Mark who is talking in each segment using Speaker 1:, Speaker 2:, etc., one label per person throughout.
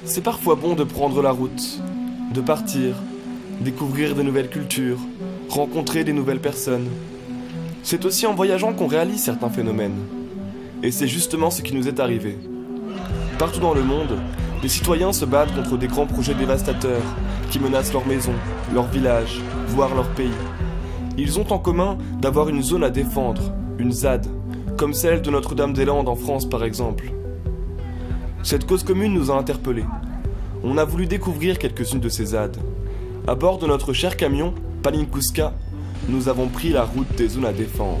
Speaker 1: C'est parfois bon de prendre la route, de partir, découvrir de nouvelles cultures, rencontrer des nouvelles personnes. C'est aussi en voyageant qu'on réalise certains phénomènes. Et c'est justement ce qui nous est arrivé. Partout dans le monde, les citoyens se battent contre des grands projets dévastateurs qui menacent leurs maisons, leurs villages, voire leur pays. Ils ont en commun d'avoir une zone à défendre, une ZAD, comme celle de Notre-Dame-des-Landes en France par exemple. Cette cause commune nous a interpellés. On a voulu découvrir quelques-unes de ces ZAD. À bord de notre cher camion, Palinkuska, nous avons pris la route des zones à défendre.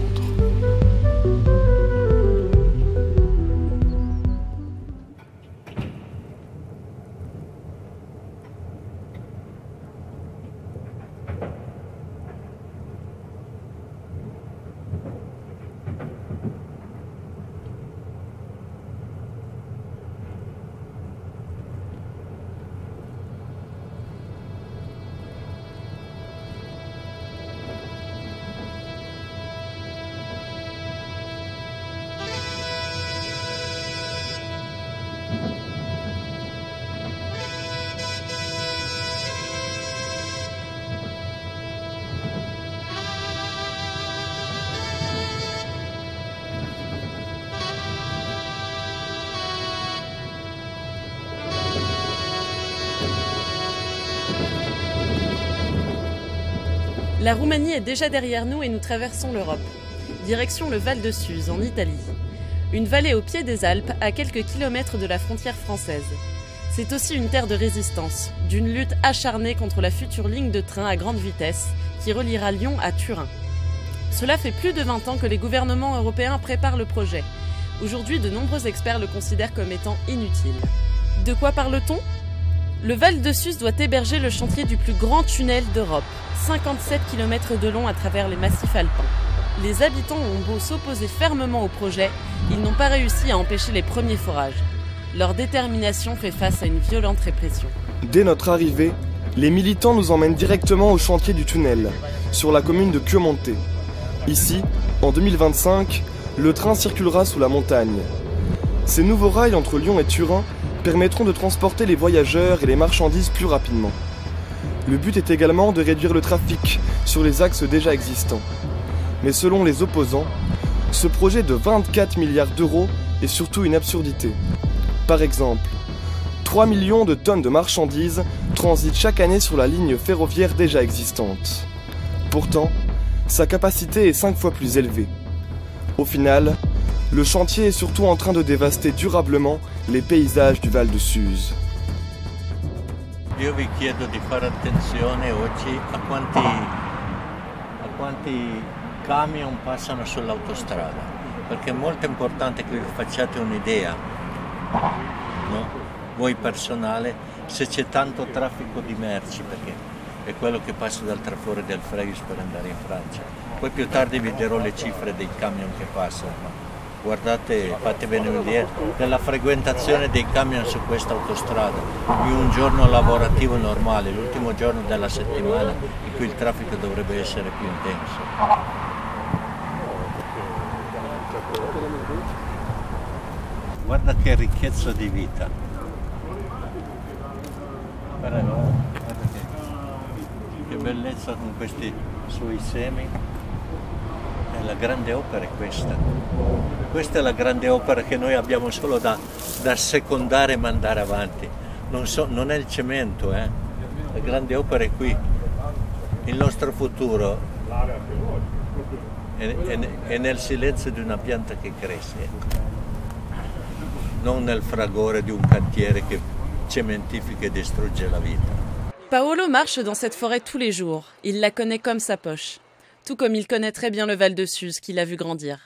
Speaker 2: La Roumanie est déjà derrière nous et nous traversons l'Europe. Direction le Val de Suse, en Italie. Une vallée au pied des Alpes, à quelques kilomètres de la frontière française. C'est aussi une terre de résistance, d'une lutte acharnée contre la future ligne de train à grande vitesse qui reliera Lyon à Turin. Cela fait plus de 20 ans que les gouvernements européens préparent le projet. Aujourd'hui, de nombreux experts le considèrent comme étant inutile. De quoi parle-t-on ? Le Val de Suse doit héberger le chantier du plus grand tunnel d'Europe, 57 km de long à travers les massifs alpins. Les habitants ont beau s'opposer fermement au projet, ils n'ont pas réussi à empêcher les premiers forages. Leur détermination fait face à une violente répression.
Speaker 1: Dès notre arrivée, les militants nous emmènent directement au chantier du tunnel, sur la commune de Chiomonte. Ici, en 2025, le train circulera sous la montagne. Ces nouveaux rails entre Lyon et Turin permettront de transporter les voyageurs et les marchandises plus rapidement. Le but est également de réduire le trafic sur les axes déjà existants. Mais selon les opposants, ce projet de 24 milliards d'euros est surtout une absurdité. Par exemple, 3 millions de tonnes de marchandises transitent chaque année sur la ligne ferroviaire déjà existante. Pourtant, sa capacité est 5 fois plus élevée. Au final, le chantier est surtout en train de dévaster durablement les paysages du Val de Suse.
Speaker 3: Io vi chiedo di fare attenzione oggi a quanti camion passano sull'autostrada, perché è molto importante che vi facciate un'idea, no? Voi personale, se c'è tanto traffico di merci, perché è quello che passa dal traforo del Frejus per andare in Francia. Poi più tardi vi dirò le cifre dei camion che passano. Guardate, fatevene un'idea della frequentazione dei camion su questa autostrada, di un giorno lavorativo normale, l'ultimo giorno della settimana in cui il traffico dovrebbe essere più intenso. Guarda che ricchezza di vita. Guarda che bellezza con questi suoi semi. La grande opera è questa. Questa è la grande opera che noi abbiamo solo da secondare e mandare avanti. Non è il cemento, La grande opera è qui. Il nostro futuro è nel silenzio di una pianta che cresce, non nel fragore di un cantiere che cementifica e distrugge la vita.
Speaker 2: Paolo marche dans cette forêt tous les jours. Il la connaît comme sa poche. Tout comme il connaît très bien le Val de Suse qu'il a vu grandir.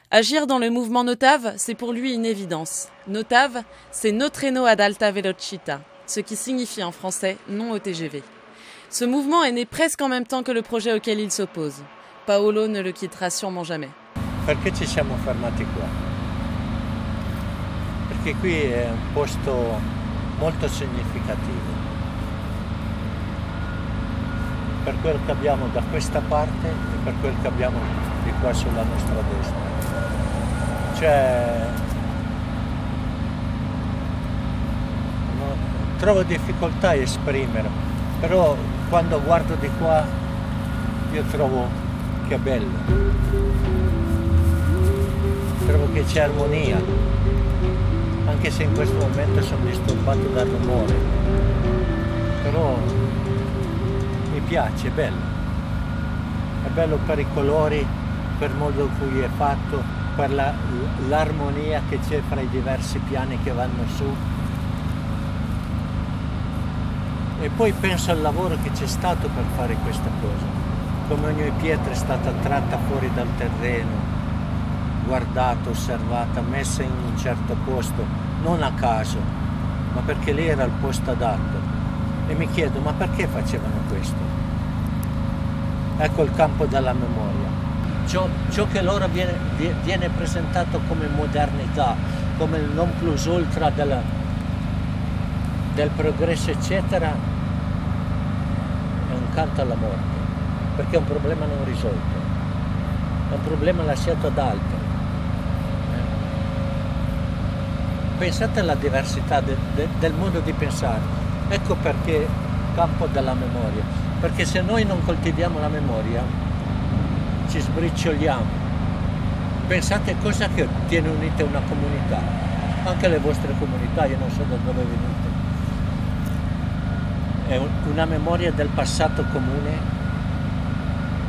Speaker 2: Agir dans le mouvement Notave, c'est pour lui une évidence. Notave, c'est No Treno ad Alta Velocità, ce qui signifie en français non au TGV. Ce mouvement est né presque en même temps que le projet auquel il s'oppose. Paolo ne le quittera sûrement jamais.
Speaker 3: Perché ci siamo fermati qua? Perché qui è un posto molto significativo. Per quel che abbiamo da questa parte e per quel che abbiamo di qua sulla nostra destra. Cioè, trovo difficoltà a esprimere, però quando guardo di qua io trovo che è bello, trovo che c'è armonia, anche se in questo momento sono disturbato dal rumore, però mi piace, è bello per i colori, per il modo in cui è fatto, per l'armonia che c'è fra i diversi piani che vanno su. E poi penso al lavoro che c'è stato per fare questa cosa, come ogni pietra è stata tratta fuori dal terreno, guardata, osservata, messa in un certo posto, non a caso, ma perché lì era il posto adatto. E mi chiedo, ma perché facevano questo? Ecco il campo della memoria. Ciò che loro viene presentato come modernità, come il non plus ultra del progresso eccetera, è un canto alla morte, perché è un problema non risolto, è un problema lasciato ad altri. Pensate alla diversità del modo di pensare, ecco perché campo della memoria, perché se noi non coltiviamo la memoria ci sbricioliamo. Pensate cosa che tiene unita una comunità, anche le vostre comunità, io non so da dove venite. È una memoria del passato comune,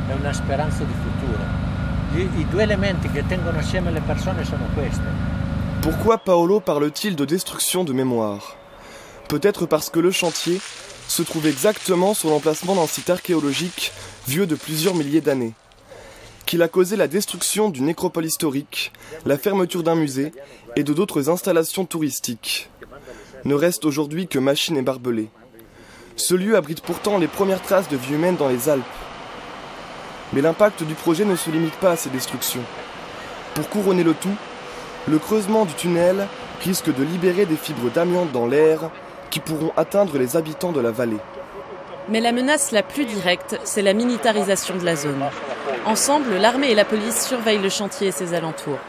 Speaker 3: è una speranza di futuro. I due elementi che tengono assieme le persone sono questi.
Speaker 1: Pourquoi Paolo parle-t-il de destruction de mémoire? Peut-être parce que le chantier se trouve exactement sur l'emplacement d'un site archéologique vieux de plusieurs milliers d'années, qu'il a causé la destruction d'une nécropole historique, la fermeture d'un musée et de d'autres installations touristiques. Ne restent aujourd'hui que machines et barbelés. Ce lieu abrite pourtant les premières traces de vie humaine dans les Alpes. Mais l'impact du projet ne se limite pas à ces destructions. Pour couronner le tout, le creusement du tunnel risque de libérer des fibres d'amiante dans l'air qui pourront atteindre les habitants de la vallée.
Speaker 2: Mais la menace la plus directe, c'est la militarisation de la zone. Ensemble, l'armée et la police surveillent le chantier et ses alentours.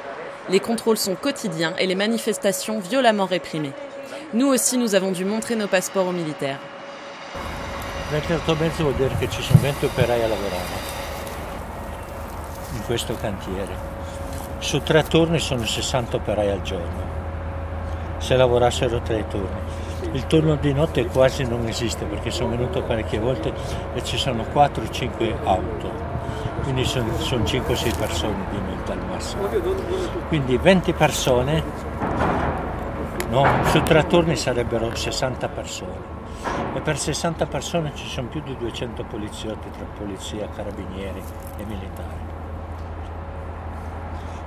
Speaker 2: Les contrôles sont quotidiens et les manifestations violemment réprimées. Nous aussi, nous avons dû montrer nos passeports aux militaires.
Speaker 3: Veramente vuol dire che ci sono 20 operai a lavorare in questo cantiere. Su 3 turni sono 60 operai al giorno, se lavorassero 3 turni. Il turno di notte quasi non esiste perché sono venuto parecchie volte e ci sono 4-5 auto, quindi sono 5-6 persone di notte al massimo. Quindi 20 persone, no, su 3 turni sarebbero 60 persone. E per 60 persone ci sono più di 200 poliziotti tra polizia, carabinieri e militari.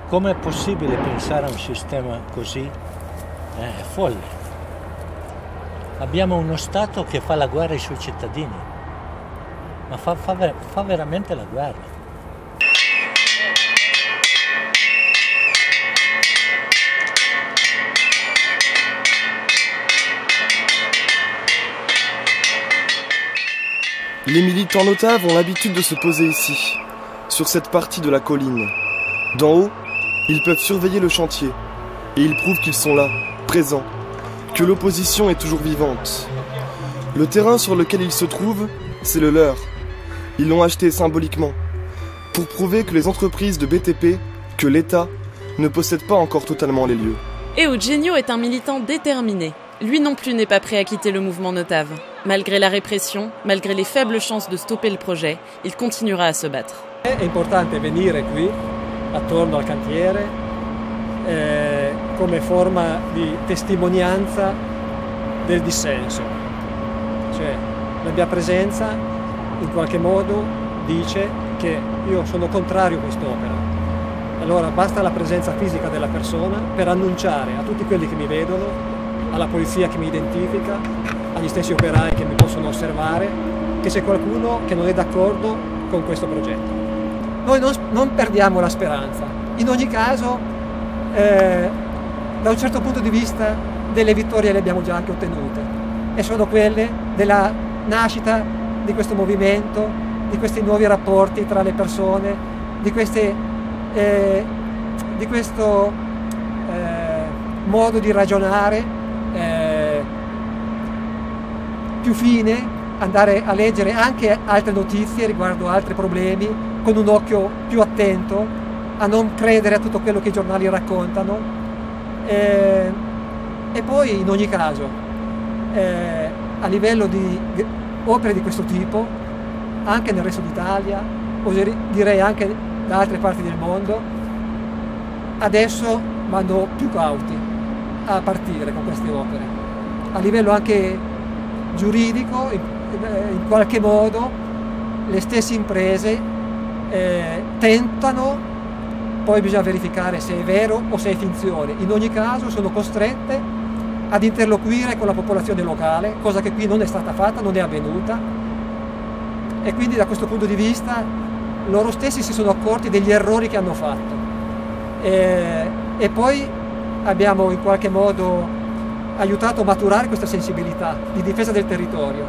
Speaker 3: Com'è possibile pensare a un sistema così? È folle. Abbiamo uno Stato che fa la guerra ai suoi cittadini, ma fa veramente la guerra.
Speaker 1: Les militants notables ont l'habitude de se poser ici, sur cette partie de la colline. D'en haut, ils peuvent surveiller le chantier, et ils prouvent qu'ils sont là, présents, que l'opposition est toujours vivante. Le terrain sur lequel ils se trouvent, c'est le leur. Ils l'ont acheté symboliquement, pour prouver que les entreprises de BTP, que l'État, ne possèdent pas encore totalement les lieux.
Speaker 2: Et Eugenio est un militant déterminé. Lui non plus n'est pas prêt à quitter le mouvement Notave. Malgré la répression, malgré les faibles chances de stopper le projet, il continuera à se battre.
Speaker 4: È importante venire qui, attorno al cantiere, come forma di testimonianza del dissenso. Cioè, la mia presenza in qualche modo dice che io sono contrario a quest'opera. Allora basta la presenza fisica della persona per annunciare a tutti quelli che mi vedono, alla polizia che mi identifica, agli stessi operai che mi possono osservare, che c'è qualcuno che non è d'accordo con questo progetto. Noi non perdiamo la speranza. In ogni caso, da un certo punto di vista, delle vittorie le abbiamo già anche ottenute, e sono quelle della nascita di questo movimento, di questi nuovi rapporti tra le persone, di questo modo di ragionare più fine, andare a leggere anche altre notizie riguardo altri problemi con un occhio più attento, a non credere a tutto quello che i giornali raccontano. E poi in ogni caso, a livello di opere di questo tipo, anche nel resto d'Italia, direi anche da altre parti del mondo, adesso vanno più cauti a partire con queste opere. A livello anche giuridico, in qualche modo, le stesse imprese tentano, poi bisogna verificare se è vero o se è finzione. In ogni caso sono costrette ad interloquire con la popolazione locale, cosa che qui non è stata fatta, non è avvenuta, e quindi da questo punto di vista loro stessi si sono accorti degli errori che hanno fatto. E poi abbiamo in qualche modo aiutato a maturare questa sensibilità di difesa del territorio,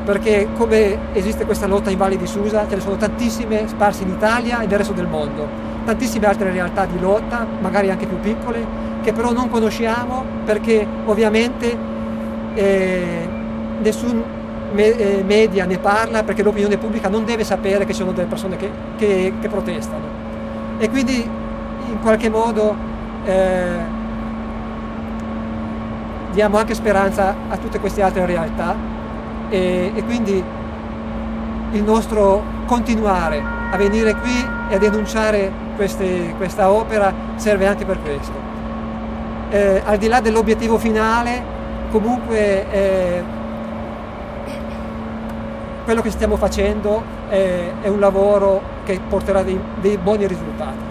Speaker 4: perché come esiste questa lotta in Valle di Susa, ce ne sono tantissime sparse in Italia e nel resto del mondo, tantissime altre realtà di lotta, magari anche più piccole, che però non conosciamo perché ovviamente nessun media ne parla, perché l'opinione pubblica non deve sapere che ci sono delle persone che protestano. E quindi in qualche modo diamo anche speranza a tutte queste altre realtà e quindi il nostro continuare a venire qui e a denunciare questa opera serve anche per questo. Al di là dell'obiettivo finale, comunque quello che stiamo facendo è un lavoro che porterà dei buoni risultati.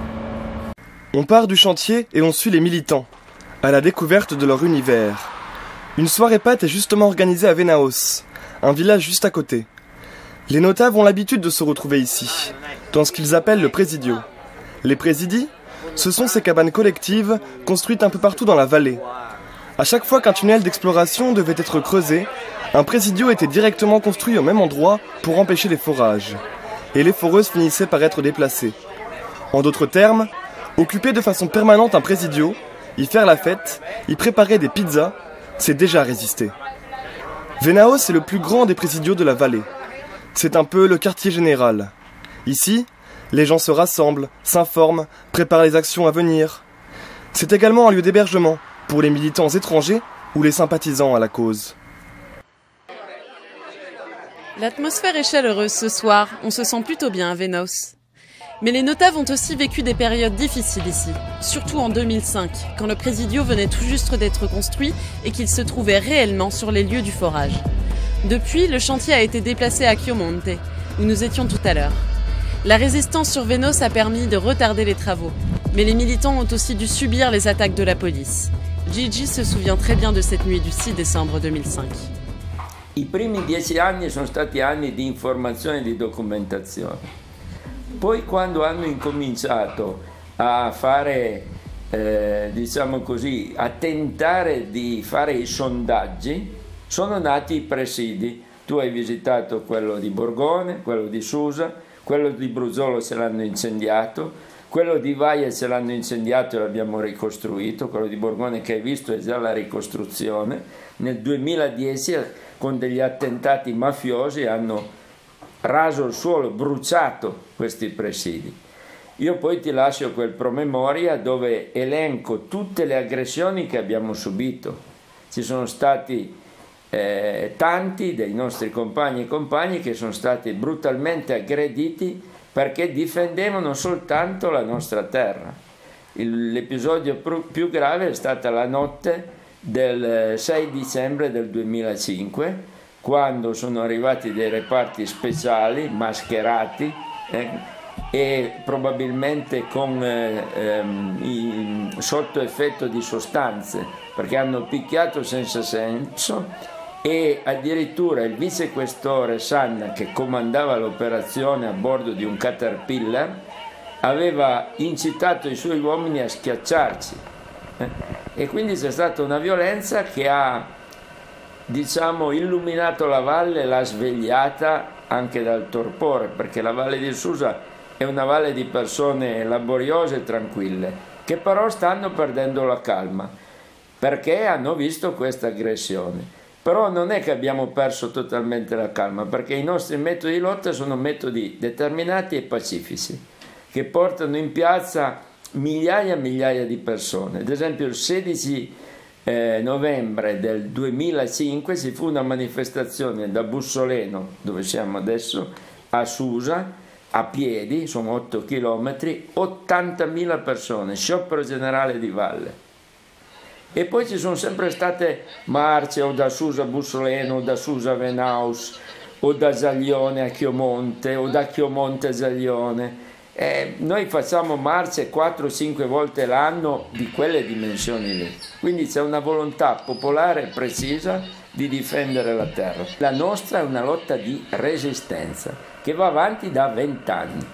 Speaker 1: On part du chantier et on suit les militants, à la découverte de leur univers. Une soirée pâte est justement organisée à Venaos, un village juste à côté. Les notables ont l'habitude de se retrouver ici, dans ce qu'ils appellent le présidio. Les présidis, ce sont ces cabanes collectives construites un peu partout dans la vallée. À chaque fois qu'un tunnel d'exploration devait être creusé, un présidio était directement construit au même endroit pour empêcher les forages. Et les foreuses finissaient par être déplacées. En d'autres termes, occuper de façon permanente un présidio, y faire la fête, y préparer des pizzas, c'est déjà résister. Venaos est le plus grand des présidios de la vallée. C'est un peu le quartier général. Ici, les gens se rassemblent, s'informent, préparent les actions à venir. C'est également un lieu d'hébergement pour les militants étrangers ou les sympathisants à la cause.
Speaker 2: L'atmosphère est chaleureuse ce soir, on se sent plutôt bien à Venaos. Mais les notables ont aussi vécu des périodes difficiles ici, surtout en 2005, quand le présidio venait tout juste d'être construit et qu'il se trouvait réellement sur les lieux du forage. Depuis, le chantier a été déplacé à Chiomonte, où nous étions tout à l'heure. La résistance sur Venaos a permis de retarder les travaux, mais les militants ont aussi dû subir les attaques de la police. Gigi se souvient très bien de cette nuit du 6 décembre 2005.
Speaker 5: I primi 10 anni sono stati anni di informazione e di documentazione. Poi quando hanno incominciato a fare, diciamo così, a tentare di fare i sondaggi, sono nati i presidi. Tu hai visitato quello di Borgone, quello di Susa, quello di Bruzzolo se l'hanno incendiato, quello di Vaia se l'hanno incendiato e l'abbiamo ricostruito, quello di Borgone che hai visto è già la ricostruzione. Nel 2010 con degli attentati mafiosi hanno raso il suolo, bruciato questi presidi. Io poi ti lascio quel promemoria dove elenco tutte le aggressioni che abbiamo subito. Ci sono stati tanti dei nostri compagni e compagne che sono stati brutalmente aggrediti perché difendevano soltanto la nostra terra. L'episodio più grave è stata la notte del 6 dicembre del 2005, quando sono arrivati dei reparti speciali mascherati e probabilmente sotto effetto di sostanze, perché hanno picchiato senza senso, e addirittura il vicequestore Sanna, che comandava l'operazione a bordo di un Caterpillar, aveva incitato i suoi uomini a schiacciarci. E quindi c'è stata una violenza che ha, diciamo, illuminato la valle e l'ha svegliata anche dal torpore, perché la Valle di Susa è una valle di persone laboriose e tranquille, che però stanno perdendo la calma, perché hanno visto questa aggressione. Però non è che abbiamo perso totalmente la calma, perché i nostri metodi di lotta sono metodi determinati e pacifici, che portano in piazza migliaia e migliaia di persone. Ad esempio il 16 novembre del 2005 ci fu una manifestazione da Bussoleno, dove siamo adesso, a Susa, a piedi, sono 8 chilometri, 80.000 persone, sciopero generale di valle. E poi ci sono sempre state marce o da Susa a Bussoleno, o da Susa a Venaus, o da Zaglione a Chiomonte, o da Chiomonte a Zaglione. Noi facciamo marce 4-5 volte l'anno di quelle dimensioni lì. Quindi c'è una volontà popolare precisa di difendere la terra. La nostra è una lotta di resistenza che va avanti da 20 anni.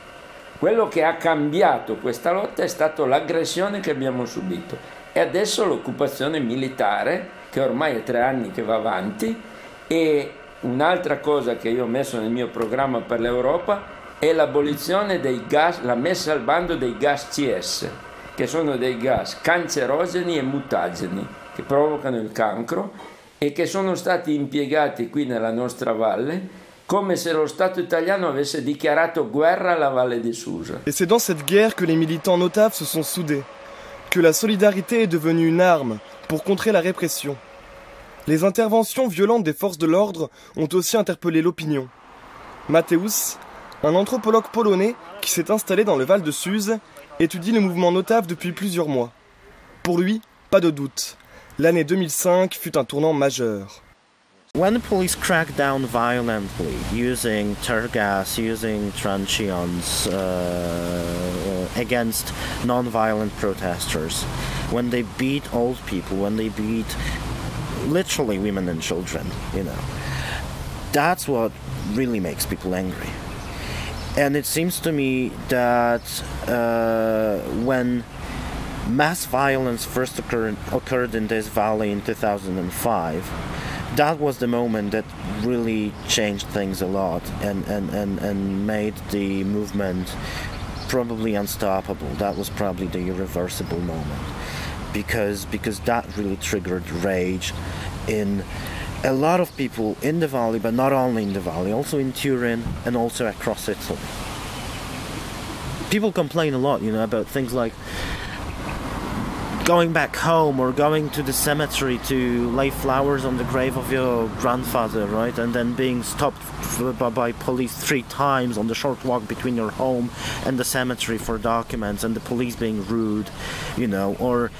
Speaker 5: Quello che ha cambiato questa lotta è stata l'aggressione che abbiamo subito. E adesso l'occupazione militare, che ormai è 3 anni che va avanti, e un'altra cosa che io ho messo nel mio programma per l'Europa è l'abolizione dei gas, la messa al bando dei gas CS, che sono dei gas cancerogeni e mutageni, che provocano il cancro e che sono stati impiegati qui nella nostra valle come se lo Stato italiano avesse dichiarato guerra alla Valle di Susa.
Speaker 1: Et c'est dans cette guerre que les militants notables se sont soudés, que la solidarité est devenue une arme pour contrer la répression. Les interventions violentes des forces de l'ordre ont aussi interpellé l'opinion. Mateusz, un anthropologue polonais qui s'est installé dans le Val de Suse, étudie le mouvement notable depuis plusieurs mois. Pour lui, pas de doute, l'année 2005 fut un tournant majeur.
Speaker 6: When the police cracked down violently, using tear gas, using truncheons against non-violent protesters, when they beat old people, when they beat literally women and children, that's what really makes people angry. And it seems to me that when mass violence first occurred in this valley in 2005, that was the moment that really changed things a lot and made the movement probably unstoppable. That was probably the irreversible moment because that really triggered rage in a lot of people in the valley, but not only in the valley, also in Turin and also across Italy. People complain a lot, about things like going back home or going to the cemetery to lay flowers on the grave of your grandfather, right? And then being stopped by police 3 times on the short walk between your home and the cemetery for documents, and the police being rude, or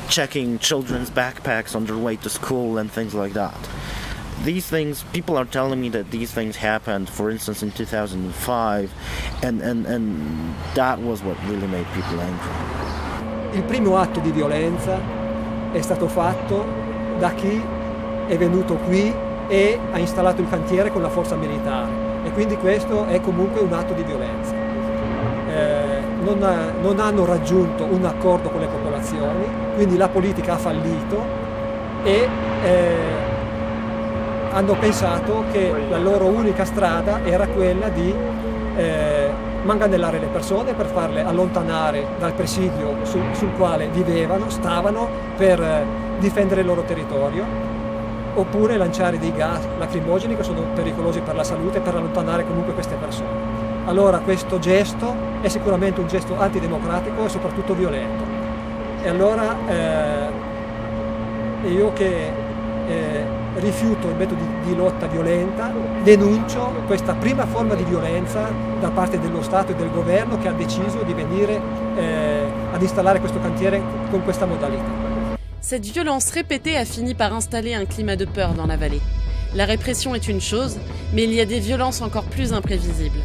Speaker 6: checking children's backpacks on their way to school and things like that. These things, people are telling me that these things happened, for instance, in 2005, and that was what really made people angry.
Speaker 4: Il primo atto di violenza è stato fatto da chi è venuto qui e ha installato il cantiere con la forza militare, e quindi questo è comunque un atto di violenza. Non hanno raggiunto un accordo con le popolazioni, quindi la politica ha fallito e hanno pensato che la loro unica strada era quella di manganellare le persone per farle allontanare dal presidio sul quale vivevano, stavano, per difendere il loro territorio, oppure lanciare dei gas lacrimogeni che sono pericolosi per la salute, per allontanare comunque queste persone. Allora questo gesto è sicuramente un gesto antidemocratico e soprattutto violento. E allora io che rifiuto i metodi di lotta violenta, denuncio questa prima forma di violenza da parte dello Stato e del governo che ha deciso di venire ad installare questo cantiere con questa modalità.
Speaker 2: Cette violence répétée a fini par installer un climat de peur dans la vallée. La répression est une chose, mais il y a des violences encore plus imprévisibles.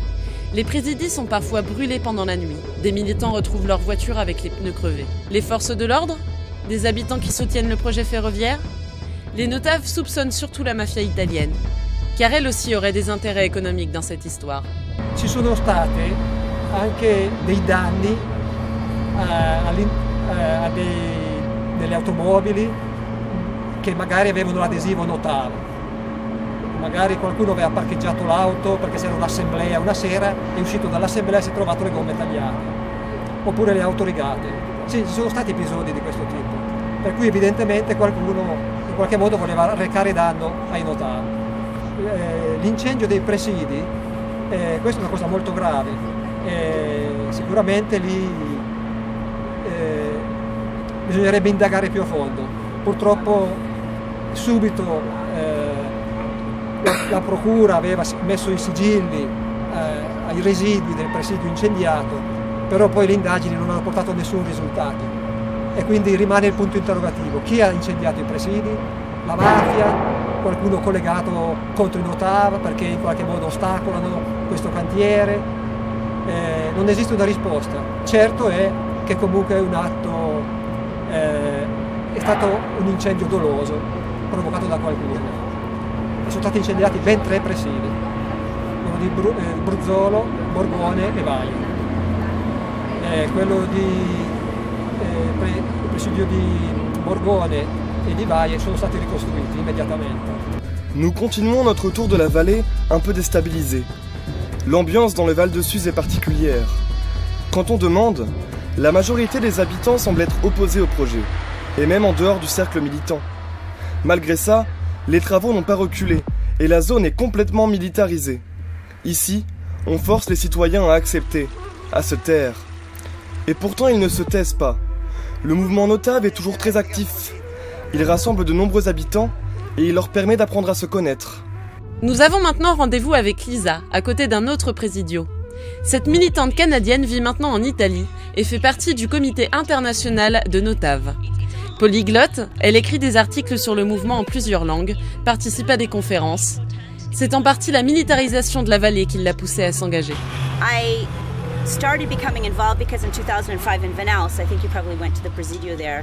Speaker 2: Les présidis sont parfois brûlés pendant la nuit. Des militants retrouvent leur voiture avec les pneus crevés. Les forces de l'ordre? Des habitants qui soutiennent le projet ferroviaire? Les notaves soupçonnent surtout la mafia italienne, car elle aussi aurait des intérêts économiques dans cette histoire.
Speaker 4: Ci sono state anche dei danni a delle automobili che magari avevano l'adesivo notavo. Magari qualcuno aveva parcheggiato l'auto perché c'era un'assemblea una sera, è uscito dall'assemblea e si è trovato le gomme tagliate. Oppure le auto rigate. Sì, ci sono stati episodi di questo tipo. Per cui evidentemente qualcuno in qualche modo voleva recare danno ai Notav. L'incendio dei presidi, questa è una cosa molto grave, sicuramente lì bisognerebbe indagare più a fondo. Purtroppo subito la procura aveva messo i sigilli ai residui del presidio incendiato, però poi le indagini non hanno portato a nessun risultato e quindi rimane il punto interrogativo: chi ha incendiato i presidi? La mafia? Qualcuno collegato contro i Notav perché in qualche modo ostacolano questo cantiere? Non esiste una risposta. Certo è che comunque è un atto, è stato un incendio doloso provocato da qualcuno. Sono stati incendiati ben 3 presidi, quello di Bruzzolo, Borgone e Vaio. Quello il presidio di Borgone et di Valle sono stati ricostruiti immediatamente.
Speaker 1: Nous continuons notre tour de la vallée un peu déstabilisée. L'ambiance dans le Val de Suse est particulière. Quand on demande, la majorité des habitants semble être opposée au projet, et même en dehors du cercle militant. Malgré ça, les travaux n'ont pas reculé, et la zone est complètement militarisée. Ici, on force les citoyens à accepter, à se taire. Et pourtant, ils ne se taisent pas. Le mouvement Notav est toujours très actif. Il rassemble de nombreux habitants et il leur permet d'apprendre à se connaître.
Speaker 2: Nous avons maintenant rendez-vous avec Lisa, à côté d'un autre présidio. Cette militante canadienne vit maintenant en Italie et fait partie du comité international de Notav. Polyglotte, elle écrit des articles sur le mouvement en plusieurs langues, participe à des conférences. C'est en partie la militarisation de la vallée qui l'a poussée à s'engager.
Speaker 7: I started becoming involved because in 2005 in Vanals, I think you probably went to the Presidio there,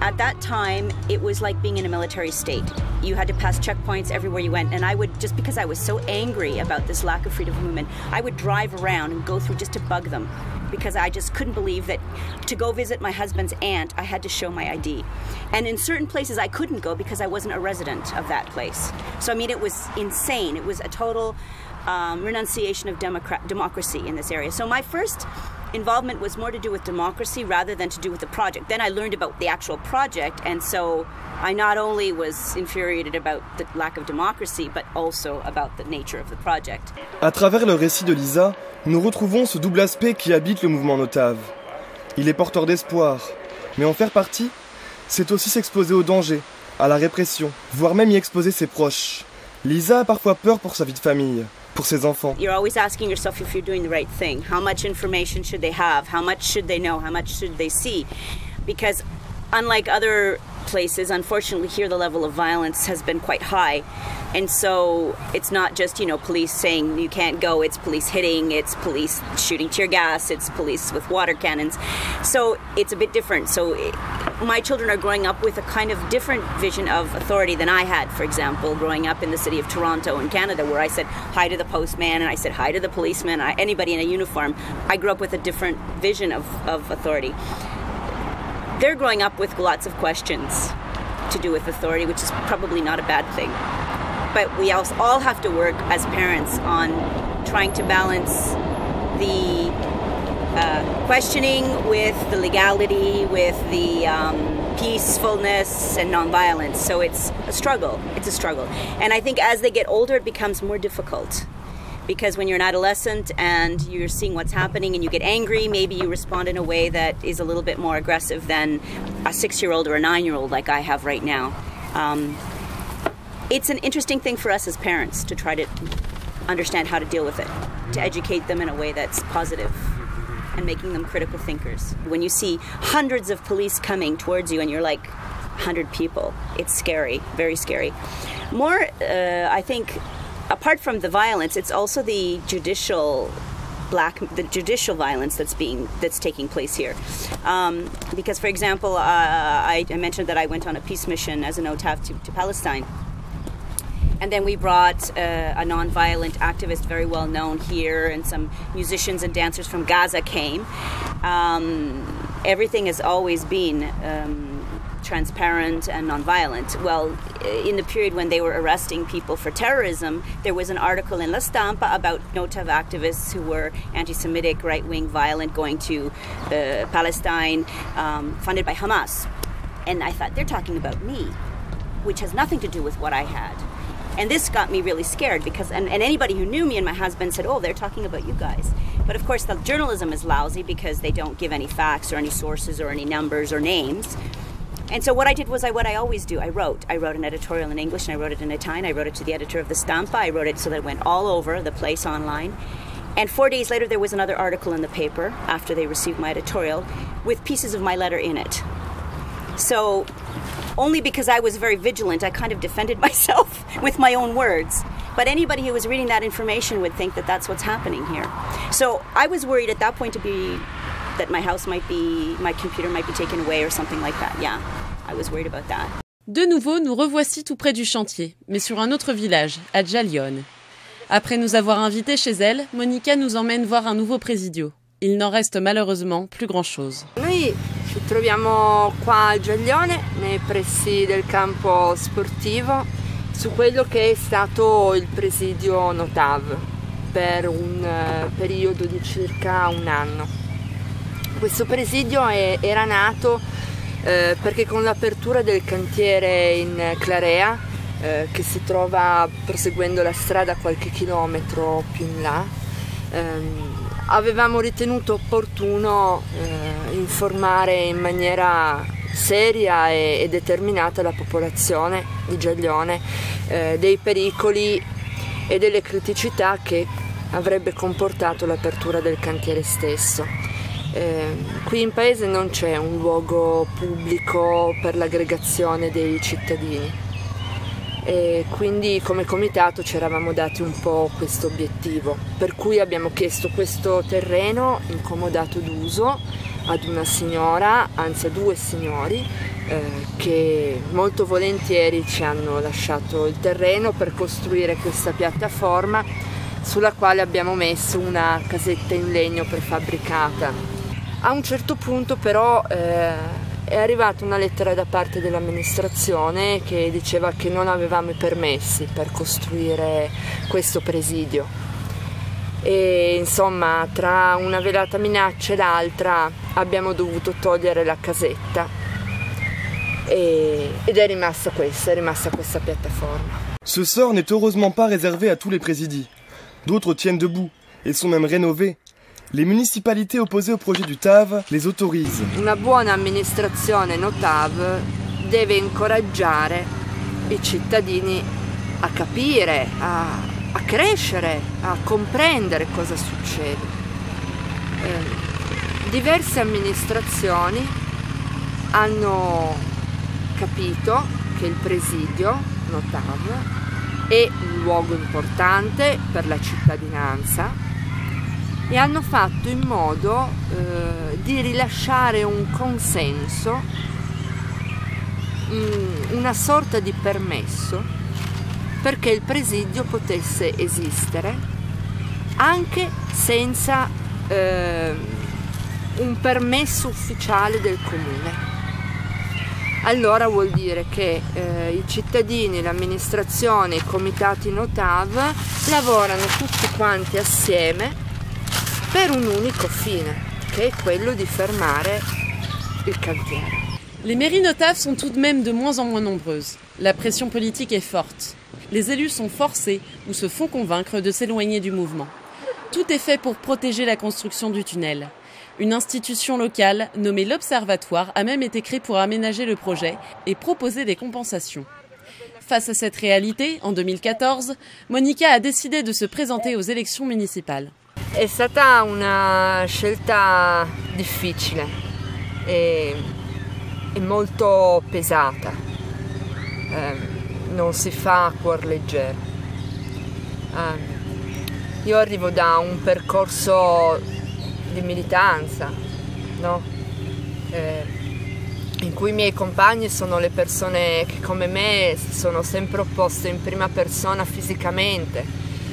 Speaker 7: at that time it was like being in a military state. You had to pass checkpoints everywhere you went, and I would, just because I was so angry about this lack of freedom of movement, I would drive around and go through just to bug them, because I just couldn't believe that to go visit my husband's aunt, I had to show my ID. And in certain places I couldn't go because I wasn't a resident of that place. So I mean, it was insane. It was a total renunciation of democracy in this area. So my first involvement was more to do with democracy rather than to do with the project. Then I learned about the actual project, and so I not only was infuriated about the lack of democracy, but also about the nature of the project.
Speaker 1: À travers le récit de Lisa, nous retrouvons ce double aspect qui habite le mouvement Notav. Il est porteur d'espoir, mais en faire partie, c'est aussi s'exposer au danger, à la répression, voire même y exposer ses proches. Lisa a parfois peur pour sa vie de famille, pour ses enfants.
Speaker 7: You're always asking yourself if you're doing the right thing. How much information should they have? How much should they know? How much should they see? Because unlike other places, unfortunately here the level of violence has been quite high. And so it's not just, you know, police saying you can't go, it's police hitting, it's police shooting tear gas, it's police with water cannons. So it's a bit different. So my children are growing up with a kind of different vision of authority than I had, for example, growing up in the city of Toronto in Canada, where I said hi to the postman and I said hi to the policeman, anybody in a uniform. I grew up with a different vision of authority. They're growing up with lots of questions to do with authority, which is probably not a bad thing. But we all have to work as parents on trying to balance the questioning with the legality, with the peacefulness and nonviolence. So it's a struggle. It's a struggle. And I think as they get older, it becomes more difficult. Because when you're an adolescent and you're seeing what's happening and you get angry, maybe you respond in a way that is a little bit more aggressive than a 6-year-old or a 9-year-old like I have right now. It's an interesting thing for us as parents to try to understand how to deal with it, to educate them in a way that's positive and making them critical thinkers. When you see hundreds of police coming towards you and you're like, 100 people, it's scary, very scary. More, I think, apart from the violence, it's also the judicial violence that's taking place here. Because, for example, I mentioned that I went on a peace mission as a Notav to Palestine. And then we brought a non-violent activist very well known here, and some musicians and dancers from Gaza came. Everything has always been transparent and non-violent. Well, in the period when they were arresting people for terrorism, there was an article in La Stampa about Notav activists who were anti-Semitic, right-wing, violent, going to Palestine, funded by Hamas. And I thought, they're talking about me, which has nothing to do with what I had. And this got me really scared because, and anybody who knew me and my husband said, oh, they're talking about you guys. But of course the journalism is lousy because they don't give any facts or any sources or any numbers or names. And so what I did was what I always do. I wrote an editorial in English and I wrote it in Italian. I wrote it to the editor of the Stampa. I wrote it so that it went all over the place online. And 4 days later there was another article in the paper after they received my editorial with pieces of my letter in it. So only because I was very vigilant, I kind of defended myself with my own words. But anybody who was reading that information would think that that's what's happening here. So I was worried at that point that my house might be, my computer might be taken away or something like that. Yeah, I was worried about that.
Speaker 2: De nouveau, nous revoici tout près du chantier, mais sur un autre village, a Giaglione. Après nous avoir invités chez elle, Monica nous emmène voir un nouveau presidio. Il n'en reste malheureusement plus grand-chose.
Speaker 8: Noi ci troviamo qua a Giaglione, nei pressi del campo sportivo, su quello che è stato il presidio Notav per un periodo di circa un anno. Questo presidio era nato perché con l'apertura del cantiere in Clarea, che si trova proseguendo la strada qualche chilometro più in là, avevamo ritenuto opportuno informare in maniera seria e determinata la popolazione di Giaglione dei pericoli e delle criticità che avrebbe comportato l'apertura del cantiere stesso. Qui in paese non c'è un luogo pubblico per l'aggregazione dei cittadini e quindi come comitato ci eravamo dati un po' questo obiettivo, per cui abbiamo chiesto questo terreno incomodato d'uso ad una signora, anzi a due signori che molto volentieri ci hanno lasciato il terreno per costruire questa piattaforma sulla quale abbiamo messo una casetta in legno prefabbricata. A un certo punto però è arrivata una lettera da parte dell'amministrazione che diceva che non avevamo i permessi per costruire questo presidio e insomma tra una velata minaccia e l'altra abbiamo dovuto togliere la casetta ed è rimasta questa piattaforma.
Speaker 1: Ce sort n'est heureusement pas réservé à tous les présidis. D'autres tiennent debout et sont même rénovés. Les municipalités opposées au projet du TAV les autorisent.
Speaker 8: Una buona amministrazione Notav deve incoraggiare i cittadini a capire, a crescere, a comprendere cosa succede. Diverse amministrazioni hanno capito che il presidio Notav è un luogo importante per la cittadinanza e hanno fatto in modo di rilasciare un consenso, una sorta di permesso perché il presidio potesse esistere anche senza un permesso ufficiale del comune. Allora vuol dire che i cittadini, l'amministrazione, i comitati Notav lavorano tutti quanti assieme per un unico fine, che è quello di fermare il cantiere.
Speaker 2: Les mairies Notav sont tout de même de moins en moins nombreuses. La pression politique est forte. Les élus sont forcés ou se font convaincre de s'éloigner du mouvement. Tout est fait pour protéger la construction du tunnel. Une institution locale, nommée l'Observatoire, a même été créée pour aménager le projet et proposer des compensations. Face à cette réalité, en 2014, Monica a décidé de se présenter aux élections municipales.
Speaker 8: È stata una scelta difficile e molto pesata, non si fa a cuor leggero. Io arrivo da un percorso di militanza, no? In cui i miei compagni sono le persone che come me si sono sempre opposte in prima persona fisicamente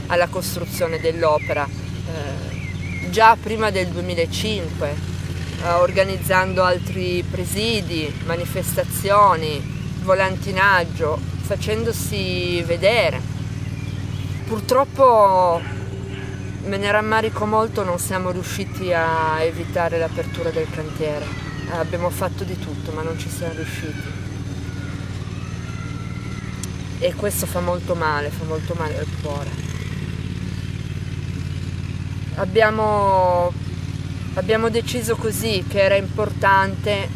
Speaker 8: alla costruzione dell'opera. Già prima del 2005, organizzando altri presidi, manifestazioni, volantinaggio, facendosi vedere. Purtroppo me ne rammarico molto, non siamo riusciti a evitare l'apertura del cantiere. abbiamo fatto di tutto ma non ci siamo riusciti. E questo fa molto male al cuore. Abbiamo deciso così che era importante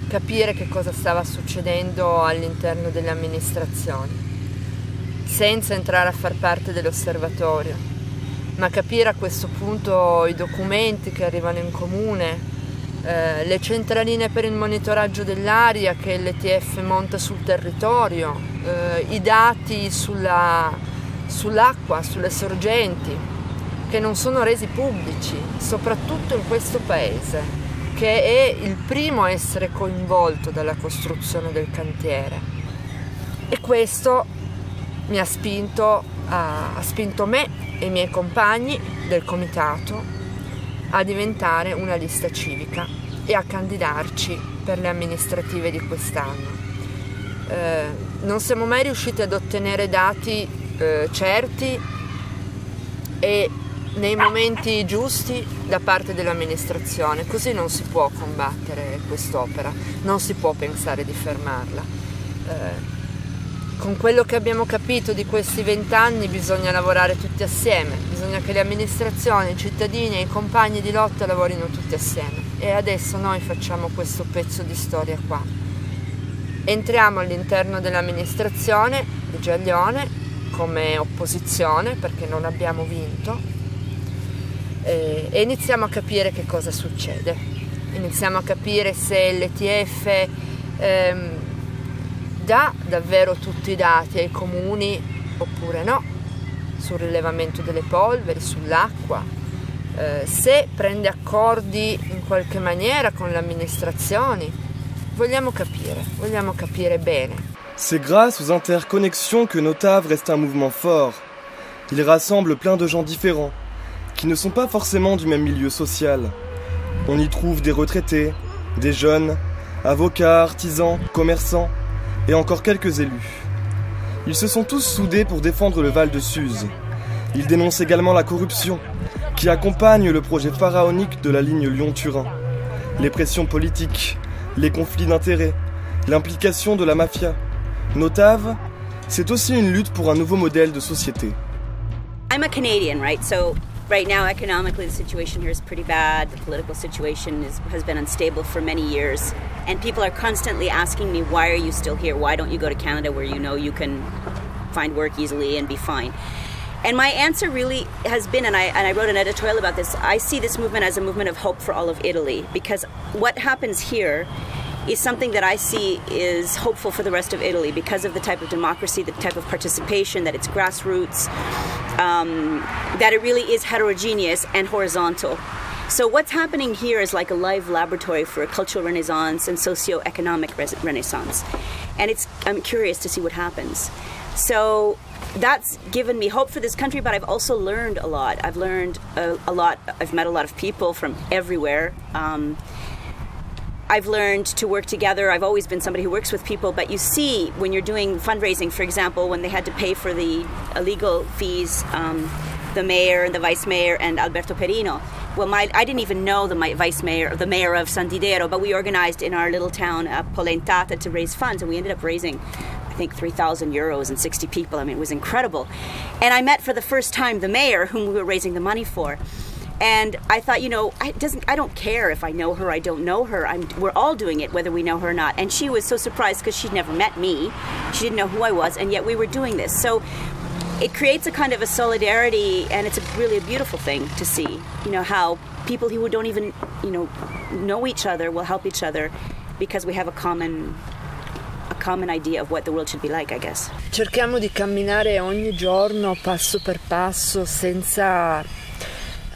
Speaker 8: capire che cosa stava succedendo all'interno delle amministrazioni, senza entrare a far parte dell'osservatorio, ma capire a questo punto i documenti che arrivano in comune, le centraline per il monitoraggio dell'aria che l'ETF monta sul territorio, i dati sull'acqua, sulle sorgenti, che non sono resi pubblici, soprattutto in questo paese, che è il primo a essere coinvolto dalla costruzione del cantiere. E questo mi ha spinto me e i miei compagni del comitato a diventare una lista civica e a candidarci per le amministrative di quest'anno. Non siamo mai riusciti ad ottenere dati certi e nei momenti giusti da parte dell'amministrazione, così non si può combattere quest'opera, non si può pensare di fermarla. Con quello che abbiamo capito di questi 20 anni bisogna lavorare tutti assieme, bisogna che le amministrazioni, i cittadini e i compagni di lotta lavorino tutti assieme, e adesso noi facciamo questo pezzo di storia qua. Entriamo all'interno dell'amministrazione di Giaglione come opposizione perché non abbiamo vinto e iniziamo a capire che cosa succede, iniziamo a capire se l'ETF dà davvero tutti i dati ai comuni oppure no, sul rilevamento delle polveri, sull'acqua, se prende accordi in qualche maniera con le amministrazioni. Vogliamo capire bene.
Speaker 1: C'est grâce aux interconnexions que Notave reste un mouvement fort. Il rassemble plein de gens différents, qui ne sont pas forcément du même milieu social. On y trouve des retraités, des jeunes, avocats, artisans, commerçants, et encore quelques élus. Ils se sont tous soudés pour défendre le Val de Suse. Ils dénoncent également la corruption, qui accompagne le projet pharaonique de la ligne Lyon-Turin, les pressions politiques, les conflits d'intérêts, l'implication de la mafia. Notave, c'est aussi une lutte pour un nouveau modèle de société.
Speaker 7: I'm a Canadian, right? So right now, economically, the situation here is pretty bad. The political situation has been unstable for many years. And people are constantly asking me, why are you still here? Why don't you go to Canada where you know you can find work easily and be fine? And my answer really has been, and I wrote an editorial about this, I see this movement as a movement of hope for all of Italy. Because what happens here is something that I see is hopeful for the rest of Italy because of the type of democracy, the type of participation, that it's grassroots, that it really is heterogeneous and horizontal. So what's happening here is like a live laboratory for a cultural renaissance and socio-economic renaissance. And I'm curious to see what happens. So that's given me hope for this country, but I've also learned a lot. I've learned a lot. I've met a lot of people from everywhere. I've learned to work together. I've always been somebody who works with people, but you see when you're doing fundraising, for example, when they had to pay for the legal fees, the mayor and the vice mayor and Alberto Perino. Well, I didn't even know the mayor of San Didero, but we organized in our little town, Polentata, to raise funds, and we ended up raising, I think, 3,000 euros and 60 people. I mean, it was incredible. And I met for the first time the mayor, whom we were raising the money for. And I thought, you know, I don't care if I know her, I don't know her. We're all doing it, whether we know her or not. And she was so surprised because she'd never met me. She didn't know who I was, and yet we were doing this. So it creates a kind of a solidarity, and it's really a beautiful thing to see, you know, how people who don't even, you know each other will help each other because we have a common idea of what the world should be like, I guess.
Speaker 8: Cerchiamo di camminare ogni giorno passo per passo senza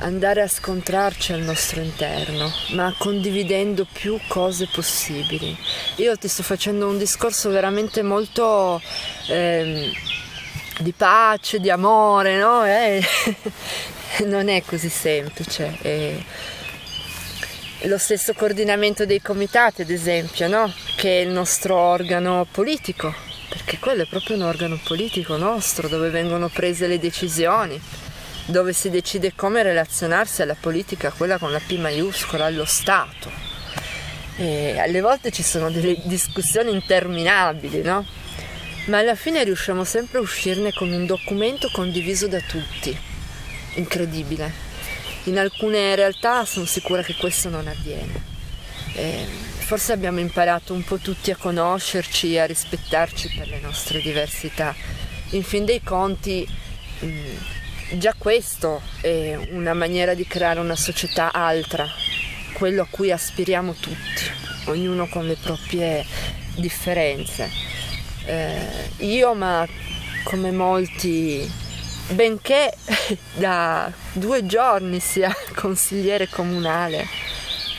Speaker 8: andare a scontrarci al nostro interno, ma condividendo più cose possibili. Io ti sto facendo un discorso veramente molto di pace, di amore, no? Non è così semplice. Lo stesso coordinamento dei comitati, ad esempio, no? Che è il nostro organo politico, perché quello è proprio un organo politico nostro, dove vengono prese le decisioni. dove si decide come relazionarsi alla politica, quella con la P maiuscola, allo Stato. E alle volte ci sono delle discussioni interminabili, no? Ma alla fine riusciamo sempre a uscirne con un documento condiviso da tutti. Incredibile. In alcune realtà sono sicura che questo non avviene. Forse abbiamo imparato un po' tutti a conoscerci e a rispettarci per le nostre diversità. In fin dei conti, già questo è una maniera di creare una società altra, quello a cui aspiriamo tutti, ognuno con le proprie differenze. Io, ma come molti, benché da 2 giorni sia consigliere comunale,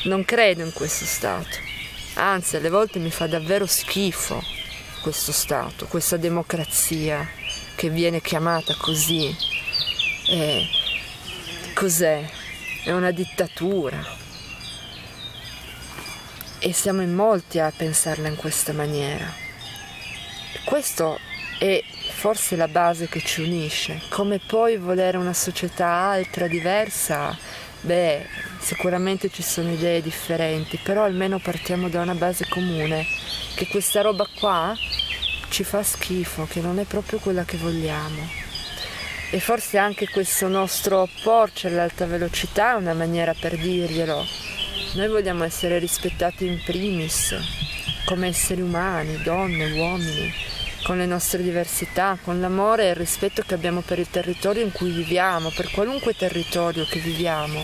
Speaker 8: non credo in questo Stato. Anzi, alle volte mi fa davvero schifo questo Stato, questa democrazia che viene chiamata così. Cos'è? È una dittatura. E siamo in molti a pensarla in questa maniera. Questo è forse la base che ci unisce. Come poi volere una società altra, diversa? Beh, sicuramente ci sono idee differenti, però almeno partiamo da una base comune, che questa roba qua ci fa schifo, che non è proprio quella che vogliamo. E forse anche questo nostro opporci all'alta velocità è una maniera per dirglielo. Noi vogliamo essere rispettati in primis, come esseri umani, donne, uomini, con le nostre diversità, con l'amore e il rispetto che abbiamo per il territorio in cui viviamo, per qualunque territorio che viviamo.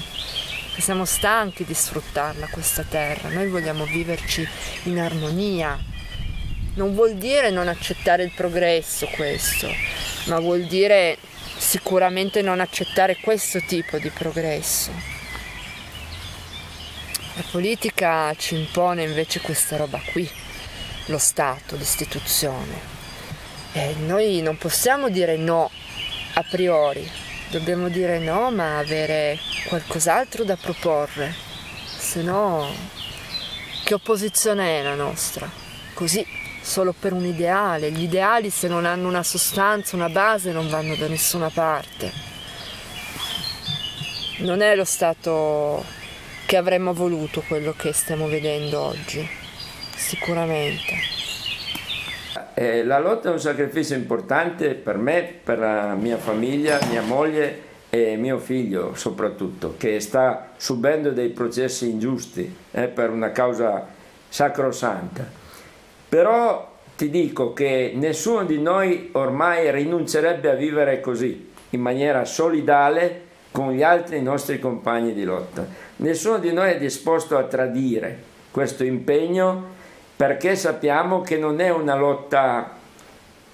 Speaker 8: E siamo stanchi di sfruttarla questa terra, noi vogliamo viverci in armonia. Non vuol dire non accettare il progresso questo, ma vuol dire sicuramente non accettare questo tipo di progresso. La politica ci impone invece questa roba qui, lo Stato, l'istituzione. E noi non possiamo dire no a priori, dobbiamo dire no, ma avere qualcos'altro da proporre, se no che opposizione è la nostra? Così, solo per un ideale. Gli ideali, se non hanno una sostanza, una base, non vanno da nessuna parte. Non è lo Stato che avremmo voluto quello che stiamo vedendo oggi, sicuramente.
Speaker 5: La lotta è un sacrificio importante per me, per la mia famiglia, mia moglie e mio figlio soprattutto, che sta subendo dei processi ingiusti per una causa sacrosanta. Però ti dico che nessuno di noi ormai rinuncerebbe a vivere così, in maniera solidale con gli altri nostri compagni di lotta. Nessuno di noi è disposto a tradire questo impegno, perché sappiamo che non è una lotta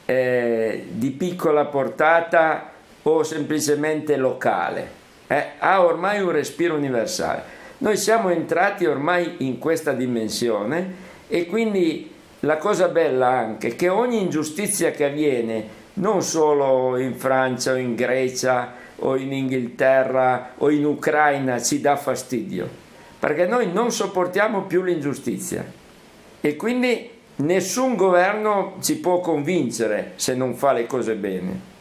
Speaker 5: di piccola portata o semplicemente locale, ha ormai un respiro universale. Noi siamo entrati ormai in questa dimensione e quindi la cosa bella anche è che ogni ingiustizia che avviene, non solo in Francia o in Grecia o in Inghilterra o in Ucraina, ci dà fastidio, perché noi non sopportiamo più l'ingiustizia. E quindi nessun governo ci può convincere se non fa le cose bene.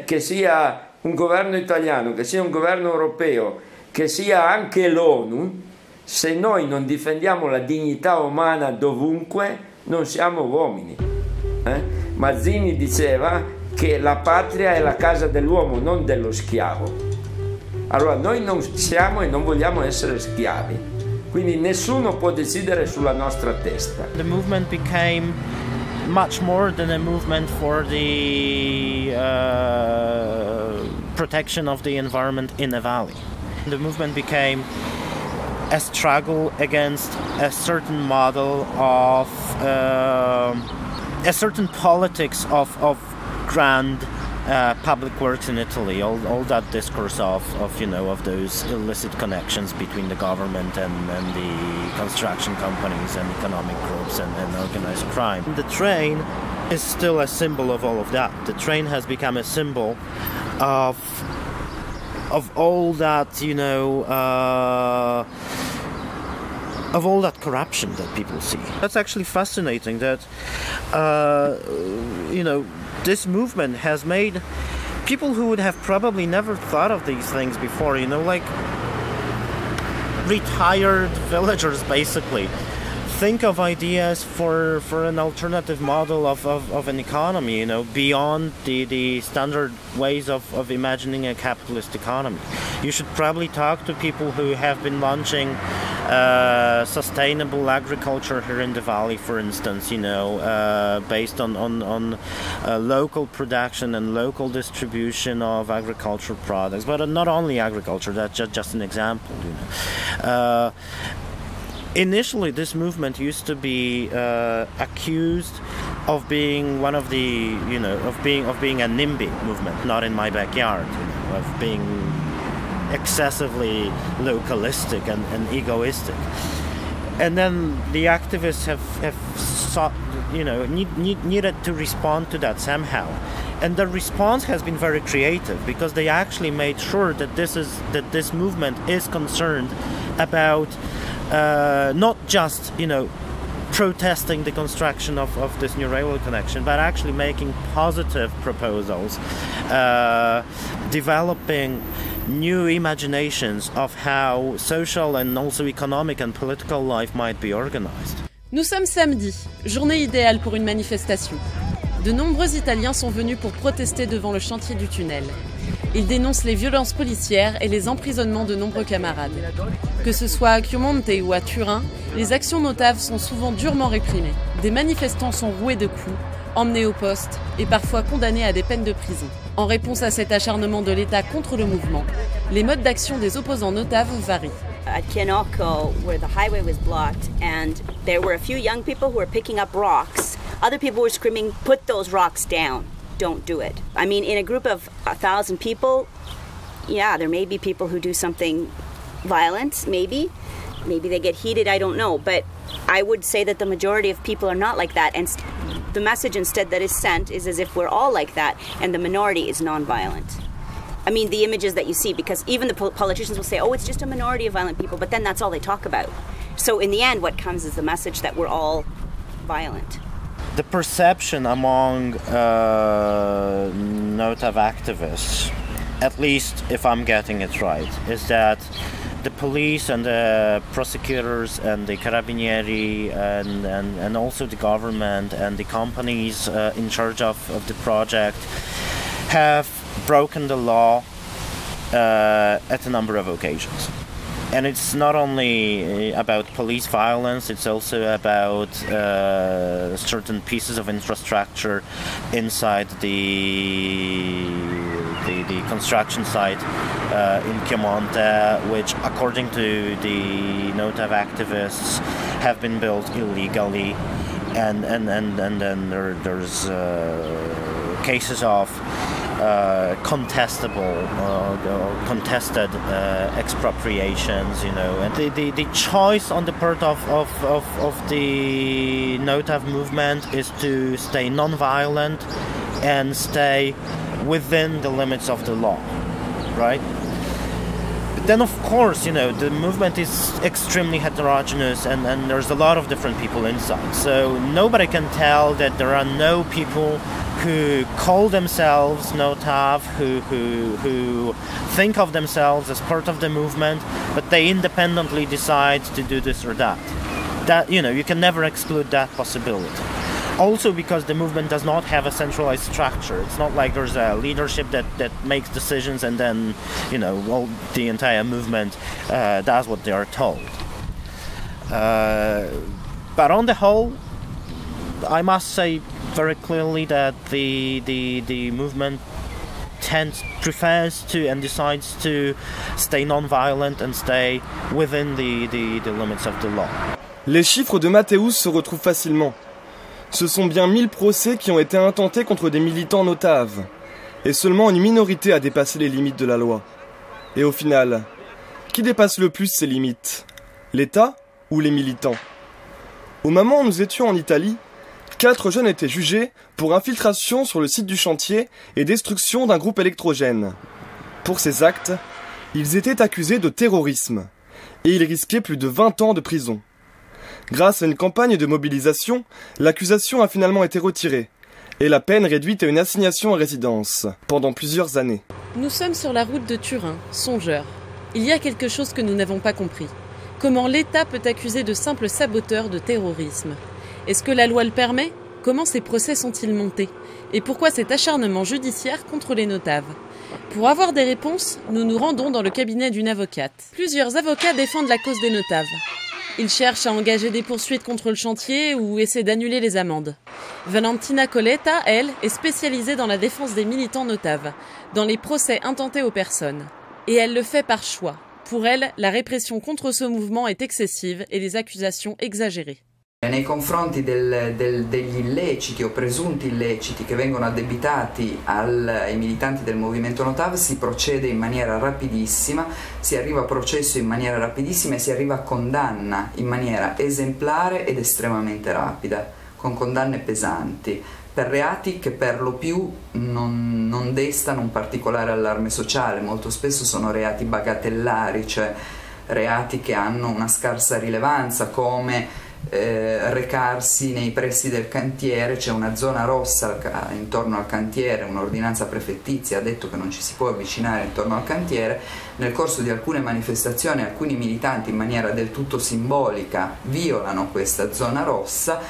Speaker 5: Che sia un governo italiano, che sia un governo europeo, che sia anche l'ONU, se noi non difendiamo la dignità umana dovunque, non siamo uomini. Mazzini diceva che la patria è la casa dell'uomo, non dello schiavo. Allora noi non siamo e non vogliamo essere schiavi. Quindi nessuno può decidere sulla nostra testa.
Speaker 6: The movement became much more than a movement for the protection of the environment in a valley. The movement became a struggle against a certain model of a certain politics of grand public works in Italy, all that discourse of those illicit connections between the government and the construction companies and economic groups and organized crime. The train is still a symbol of all of that. The train has become a symbol of all that, of all that corruption that people see. That's actually fascinating that, this movement has made people who would have probably never thought of these things before, you know, like retired villagers basically think of ideas for an alternative model of an economy, you know, beyond the standard ways of imagining a capitalist economy. You should probably talk to people who have been launching sustainable agriculture here in the valley, for instance, you know, based on local production and local distribution of agricultural products, but not only agriculture. That's just an example, you know. Initially, this movement used to be accused of being one of the, you know, of being a NIMBY movement, not in my backyard, you know, of being excessively localistic and egoistic. And then the activists have sought, you know, needed to respond to that somehow. And the response has been very creative because they actually made sure that this movement is concerned about not just, you know, protesting the construction of this new railway connection, but actually making positive proposals, developing new imaginations of how social and also economic and political life might be organized.
Speaker 2: Nous sommes samedi, journée idéale pour une manifestation. De nombreux Italiens sont venus pour protester devant le chantier du tunnel. Ils dénoncent les violences policières et les emprisonnements de nombreux camarades. Que ce soit à Chiomonte ou à Turin, les actions notaves sont souvent durement réprimées. Des manifestants sont roués de coups, emmenés au poste et parfois condamnés à des peines de prison. En réponse à cet acharnement de l'État contre le mouvement, les modes d'action des opposants notaves varient.
Speaker 7: At Kianoko, where the highway was blocked, and there were a few young people who were picking up rocks. Other people were screaming, "Put those rocks down. Don't do it." I mean, in a group of 1,000 people, yeah, there may be people who do something violent, maybe. Maybe they get heated, I don't know. But I would say that the majority of people are not like that. And the message instead that is sent is as if we're all like that, and the minority is non-violent. I mean, the images that you see, because even the politicians will say, oh, it's just a minority of violent people, but then that's all they talk about. So in the end, what comes is the message that we're all violent.
Speaker 6: The perception among Notav activists, at least if I'm getting it right, is that the police and the prosecutors and the carabinieri and also the government and the companies in charge of the project have broken the law at a number of occasions. And it's not only about police violence, it's also about certain pieces of infrastructure inside the construction site in Chiomonte, which, according to the Notav activists, have been built illegally, and then there's cases of contested expropriations, you know, and the choice on the part of the Notav movement is to stay non-violent and stay within the limits of the law, right? But then, of course, you know, the movement is extremely heterogeneous, and there's a lot of different people inside. So nobody can tell that there are no people who call themselves Notav, who think of themselves as part of the movement, but they independently decide to do this or that. That, you know, you can never exclude that possibility. Also because the movement does not have a centralized structure. It's not like there's a leadership that makes decisions and then, you know, well, the entire movement does what they are told. But on the whole, I must say very clearly that the movement prefers to and decides to stay non-violent and stay within the limits of the law.
Speaker 1: Les chiffres de Mateusz se retrouvent facilement. Ce sont bien 1000 procès qui ont été intentés contre des militants notaves, et seulement une minorité a dépassé les limites de la loi. Et au final, qui dépasse le plus ces limites? L'État ou les militants? Au moment où nous étions en Italie, 4 jeunes étaient jugés pour infiltration sur le site du chantier et destruction d'un groupe électrogène. Pour ces actes, ils étaient accusés de terrorisme, et ils risquaient plus de 20 ans de prison. Grâce à une campagne de mobilisation, l'accusation a finalement été retirée, et la peine réduite à une assignation à résidence pendant plusieurs années.
Speaker 2: Nous sommes sur la route de Turin, songeurs. Il y a quelque chose que nous n'avons pas compris. Comment l'État peut accuser de simples saboteurs de terrorisme? Est-ce que la loi le permet? Comment ces procès sont-ils montés? Et pourquoi cet acharnement judiciaire contre les notaves? Pour avoir des réponses, nous nous rendons dans le cabinet d'une avocate. Plusieurs avocats défendent la cause des notaves. Ils cherchent à engager des poursuites contre le chantier ou essaient d'annuler les amendes. Valentina Coletta, elle, est spécialisée dans la défense des militants notaves, dans les procès intentés aux personnes. Et elle le fait par choix. Pour elle, la répression contre ce mouvement est excessive et les accusations exagérées.
Speaker 9: Nei confronti degli illeciti o presunti illeciti che vengono addebitati ai militanti del movimento Notav si procede in maniera rapidissima, si arriva a processo in maniera rapidissima e si arriva a condanna in maniera esemplare ed estremamente rapida, con condanne pesanti, per reati che per lo più non destano un particolare allarme sociale, molto spesso sono reati bagatellari, cioè reati che hanno una scarsa rilevanza, come recarsi nei pressi del cantiere. C'è una zona rossa intorno al cantiere, un'ordinanza prefettizia ha detto che non ci si può avvicinare intorno al cantiere. Nel corso di alcune manifestazioni alcuni militanti in maniera del tutto simbolica violano questa zona rossa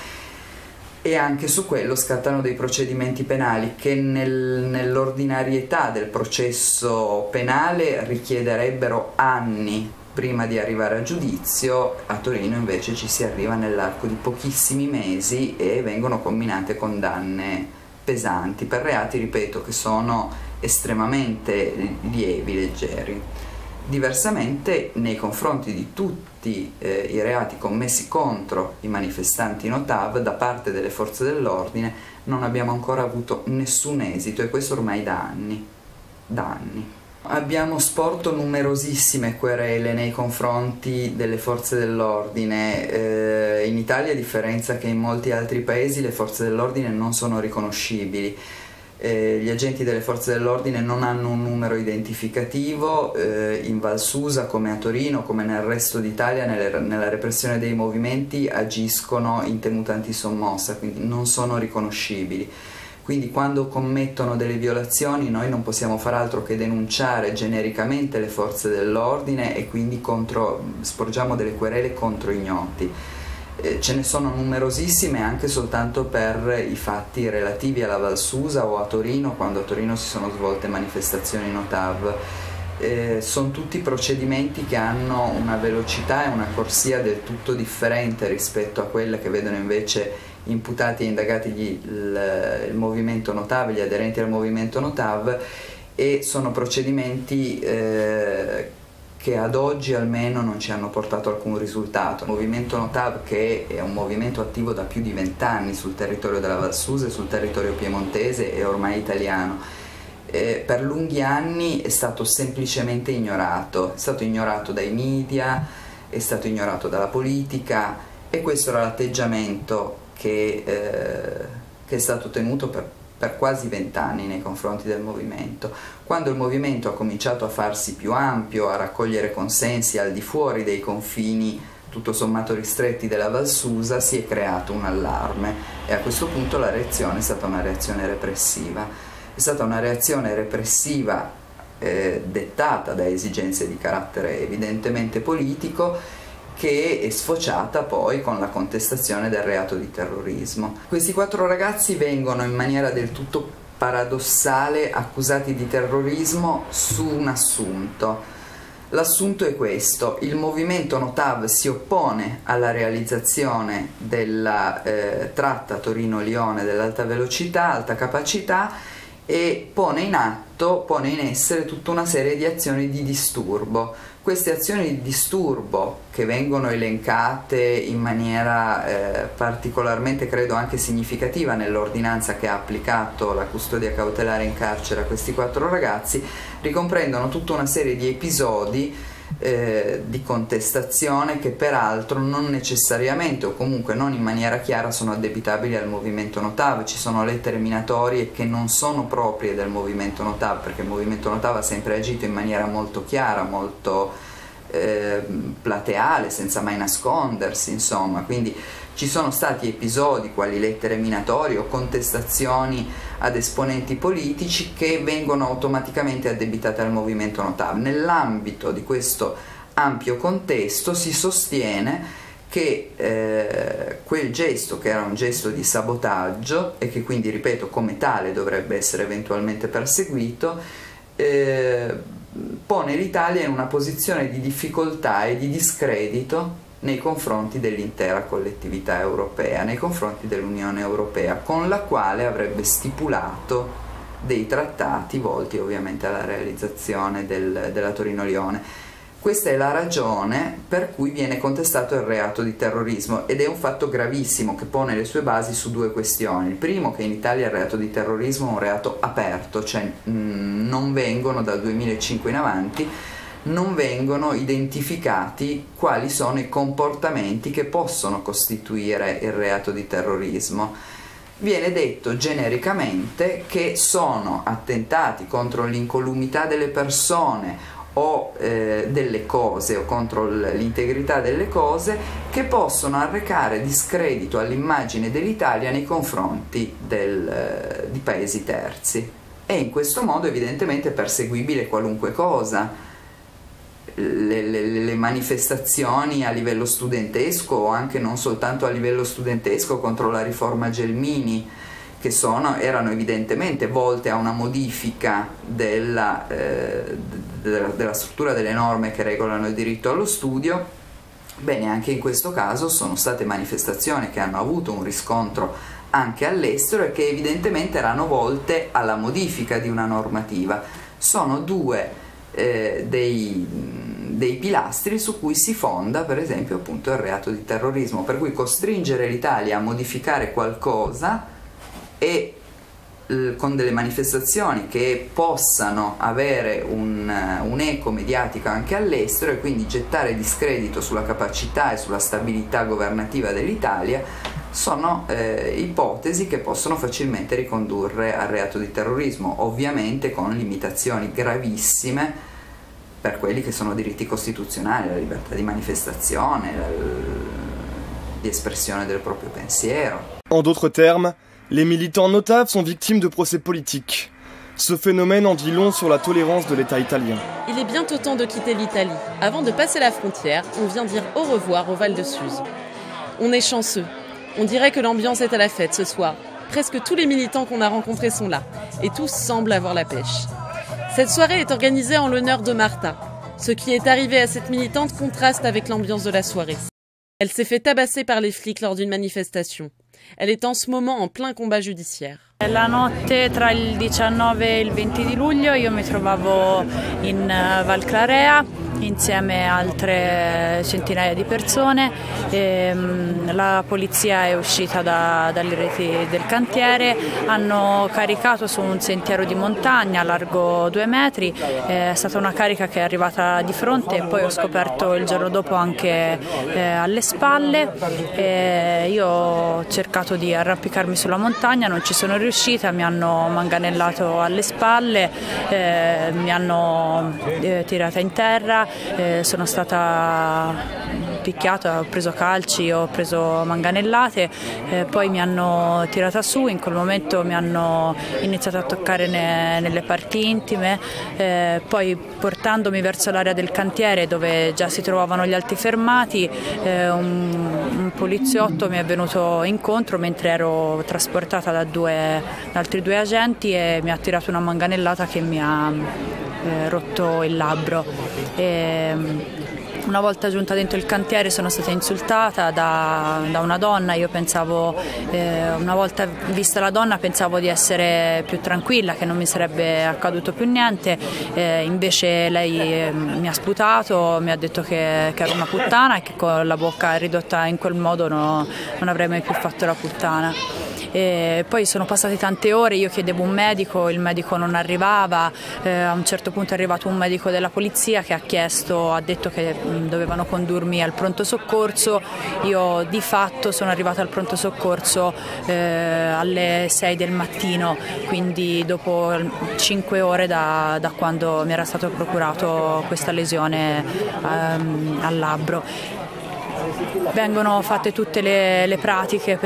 Speaker 9: e anche su quello scattano dei procedimenti penali che nell'ordinarietà del processo penale richiederebbero anni prima di arrivare a giudizio. A Torino invece ci si arriva nell'arco di pochissimi mesi e vengono comminate condanne pesanti per reati, ripeto, che sono estremamente lievi, leggeri. Diversamente, nei confronti di tutti i reati commessi contro i manifestanti Notav da parte delle forze dell'ordine non abbiamo ancora avuto nessun esito, e questo ormai da anni. Abbiamo sporto numerosissime querele nei confronti delle forze dell'ordine. In Italia, a differenza che in molti altri paesi, le forze dell'ordine non sono riconoscibili. Gli agenti delle forze dell'ordine non hanno un numero identificativo. In Val Susa, come a Torino, come nel resto d'Italia, nella repressione dei movimenti agiscono in tenuta antisommossa, quindi non sono riconoscibili. Quindi quando commettono delle violazioni noi non possiamo far altro che denunciare genericamente le forze dell'ordine e quindi sporgiamo delle querele contro ignoti. Ce ne sono numerosissime anche soltanto per i fatti relativi alla Val Susa o a Torino, quando a Torino si sono svolte manifestazioni Notav. Sono tutti procedimenti che hanno una velocità e una corsia del tutto differente rispetto a quelle che vedono invece imputati e indagati il movimento Notav, gli aderenti al movimento Notav, e sono procedimenti che ad oggi almeno non ci hanno portato alcun risultato. Il movimento Notav, che è un movimento attivo da più di 20 anni sul territorio della Val Susa e sul territorio piemontese e ormai italiano, per lunghi anni è stato semplicemente ignorato, è stato ignorato dai media, è stato ignorato dalla politica, e questo era l'atteggiamento che è stato tenuto per quasi 20 anni nei confronti del movimento. Quando il movimento ha cominciato a farsi più ampio, a raccogliere consensi al di fuori dei confini tutto sommato ristretti della Val Susa, si è creato un allarme, e a questo punto la reazione è stata una reazione repressiva. È stata una reazione repressiva dettata da esigenze di carattere evidentemente politico, che è sfociata poi con la contestazione del reato di terrorismo. Questi 4 ragazzi vengono in maniera del tutto paradossale accusati di terrorismo su un assunto. L'assunto è questo: il movimento Notav si oppone alla realizzazione della tratta Torino-Lione dell'alta velocità, alta capacità, e pone in essere tutta una serie di azioni di disturbo. Queste azioni di disturbo, che vengono elencate in maniera particolarmente, credo, anche significativa nell'ordinanza che ha applicato la custodia cautelare in carcere a questi 4 ragazzi, ricomprendono tutta una serie di episodi di contestazione che peraltro non necessariamente, o comunque non in maniera chiara, sono addebitabili al movimento Notav. Ci sono lettere minatorie che non sono proprie del movimento Notav, perché il movimento Notav ha sempre agito in maniera molto chiara, molto plateale, senza mai nascondersi, insomma. Quindi ci sono stati episodi quali lettere minatorie o contestazioni ad esponenti politici che vengono automaticamente addebitate al movimento Notav. Nell'ambito di questo ampio contesto si sostiene che quel gesto, che era un gesto di sabotaggio e che quindi, ripeto, come tale dovrebbe essere eventualmente perseguito, pone l'Italia in una posizione di difficoltà e di discredito nei confronti dell'intera collettività europea, nei confronti dell'Unione Europea, con la quale avrebbe stipulato dei trattati volti ovviamente alla realizzazione della Torino-Lione. Questa è la ragione per cui viene contestato il reato di terrorismo, ed è un fatto gravissimo che pone le sue basi su due questioni. Il primo, che in Italia il reato di terrorismo è un reato aperto, cioè non vengono, dal 2005 in avanti, non vengono identificati quali sono i comportamenti che possono costituire il reato di terrorismo. Viene detto genericamente che sono attentati contro l'incolumità delle persone o delle cose, o contro l'integrità delle cose, che possono arrecare discredito all'immagine dell'Italia nei confronti di paesi terzi. E in questo modo evidentemente è perseguibile qualunque cosa. Le manifestazioni a livello studentesco, o anche non soltanto a livello studentesco, contro la riforma Gelmini, che erano evidentemente volte a una modifica della struttura delle norme che regolano il diritto allo studio. Bene, anche in questo caso sono state manifestazioni che hanno avuto un riscontro anche all'estero e che evidentemente erano volte alla modifica di una normativa. Sono due dei pilastri su cui si fonda, per esempio, appunto il reato di terrorismo, per cui costringere l'Italia a modificare qualcosa e con delle manifestazioni che possano avere un eco mediatico anche all'estero, e quindi gettare discredito sulla capacità e sulla stabilità governativa dell'Italia, sono ipotesi che possono facilmente ricondurre al reato di terrorismo, ovviamente con limitazioni gravissime per quelli che sono diritti costituzionali, la libertà di manifestazione, di espressione del proprio pensiero.
Speaker 1: En d'autres termes, les militants Notav sont victimes de procès politiques. Ce phénomène en dit long sur la tolérance de l'État italien.
Speaker 2: Il est bientôt temps de quitter l'Italie. Avant de passer la frontière, on vient dire au revoir au Val de Suse. On est chanceux. On dirait que l'ambiance est à la fête ce soir. Presque tous les militants qu'on a rencontrés sont là, et tous semblent avoir la pêche. Cette soirée est organisée en l'honneur de Marta. Ce qui est arrivé à cette militante contraste avec l'ambiance de la soirée. Elle s'est fait tabasser par les flics lors d'une manifestation. Elle est en ce moment en plein combat judiciaire.
Speaker 10: La notte tra il 19 e il 20 di luglio io mi trovavo in Val Clarea insieme a altre centinaia di persone. La polizia è uscita dalle reti del cantiere, hanno caricato su un sentiero di montagna largo 2 metri, è stata una carica che è arrivata di fronte e poi ho scoperto il giorno dopo anche alle spalle. Io ho cercato di arrampicarmi sulla montagna, non ci sono riuscita, mi hanno manganellato alle spalle, mi hanno tirata in terra, sono stata picchiata, ho preso calci, ho preso manganellate, poi mi hanno tirata su, in quel momento mi hanno iniziato a toccare nelle parti intime, poi portandomi verso l'area del cantiere dove già si trovavano gli altifermati, un poliziotto mi è venuto incontro mentre ero trasportata da altri 2 agenti e mi ha tirato una manganellata che mi ha rotto il labbro. Una volta giunta dentro il cantiere sono stata insultata da una donna. Io pensavo, una volta vista la donna, pensavo di essere più tranquilla, che non mi sarebbe accaduto più niente, invece lei mi ha sputato, mi ha detto che ero una puttana e che con la bocca ridotta in quel modo non avrei mai più fatto la puttana. E poi sono passate tante ore, io chiedevo un medico, il medico non arrivava, a un certo punto è arrivato un medico della polizia che ha detto che dovevano condurmi al pronto soccorso. Io di fatto sono arrivata al pronto soccorso alle 6 del mattino, quindi dopo 5 ore da quando mi era stato procurato questa lesione al labbro. Vengono fatte tutte le pratiche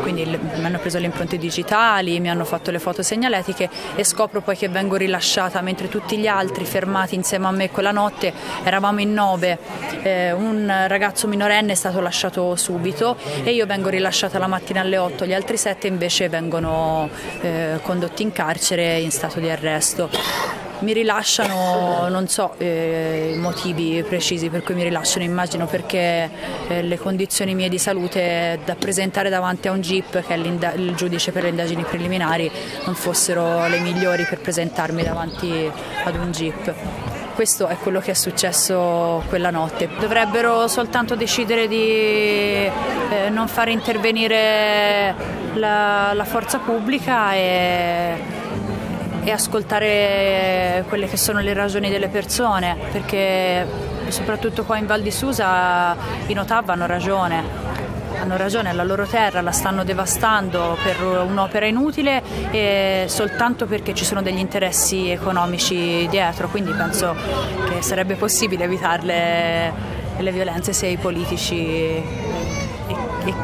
Speaker 10: quindi mi hanno preso le impronte digitali, mi hanno fatto le foto segnaletiche e scopro poi che vengo rilasciata mentre tutti gli altri fermati insieme a me quella notte, eravamo in 9, un ragazzo minorenne è stato lasciato subito e io vengo rilasciata la mattina alle 8, gli altri 7 invece vengono condotti in carcere in stato di arresto. Mi rilasciano, non so i motivi precisi per cui mi rilasciano, immagino perché le condizioni mie di salute da presentare davanti a un GIP, che è il giudice per le indagini preliminari, non fossero le migliori per presentarmi davanti ad un GIP. Questo è quello che è successo quella notte. Dovrebbero soltanto decidere di non fare intervenire la forza pubblica e ascoltare quelle che sono le ragioni delle persone, perché soprattutto qua in Val di Susa i Notav hanno ragione, la loro terra la stanno devastando per un'opera inutile e soltanto perché ci sono degli interessi economici dietro, quindi penso che sarebbe possibile evitarle le violenze se i politici e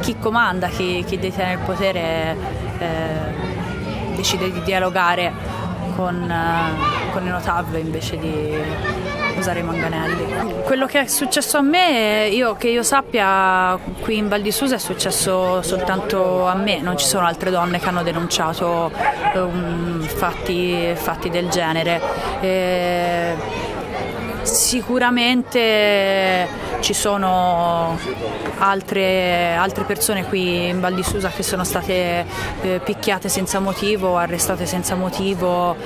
Speaker 10: chi comanda, chi detiene il potere decide di dialogare con i Notav invece di usare i manganelli. Quello che è successo a me, che io sappia, qui in Val di Susa è successo soltanto a me, non ci sono altre donne che hanno denunciato fatti del genere. Sicuramente ci sono altre persone qui in Val di Susa che sono state picchiate senza motivo, arrestate senza motivo,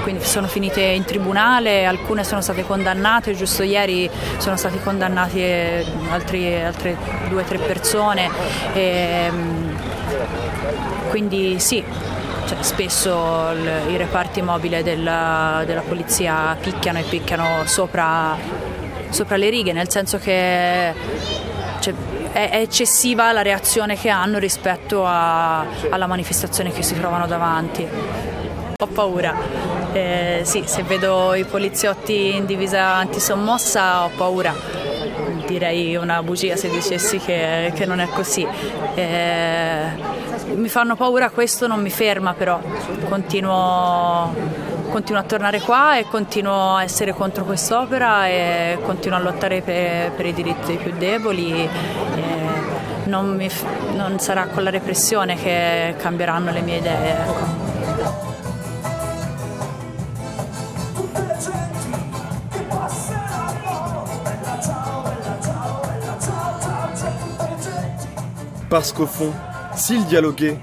Speaker 10: quindi sono finite in tribunale, alcune sono state condannate, giusto ieri sono stati condannati altre 2 o 3 persone, quindi sì. Spesso i reparti mobili della polizia picchiano sopra le righe, nel senso che è eccessiva la reazione che hanno rispetto alla manifestazione che si trovano davanti. Ho paura, sì, se vedo i poliziotti in divisa antisommossa ho paura. Direi una bugia se dicessi che non è così. Mi fanno paura, questo non mi ferma, però continuo a tornare qua e continuo a essere contro quest'opera e continuo a lottare per i diritti dei più deboli. Non sarà con la repressione che cambieranno le mie idee, ecco.
Speaker 1: Parce qu'au fond, s'ils dialoguaient,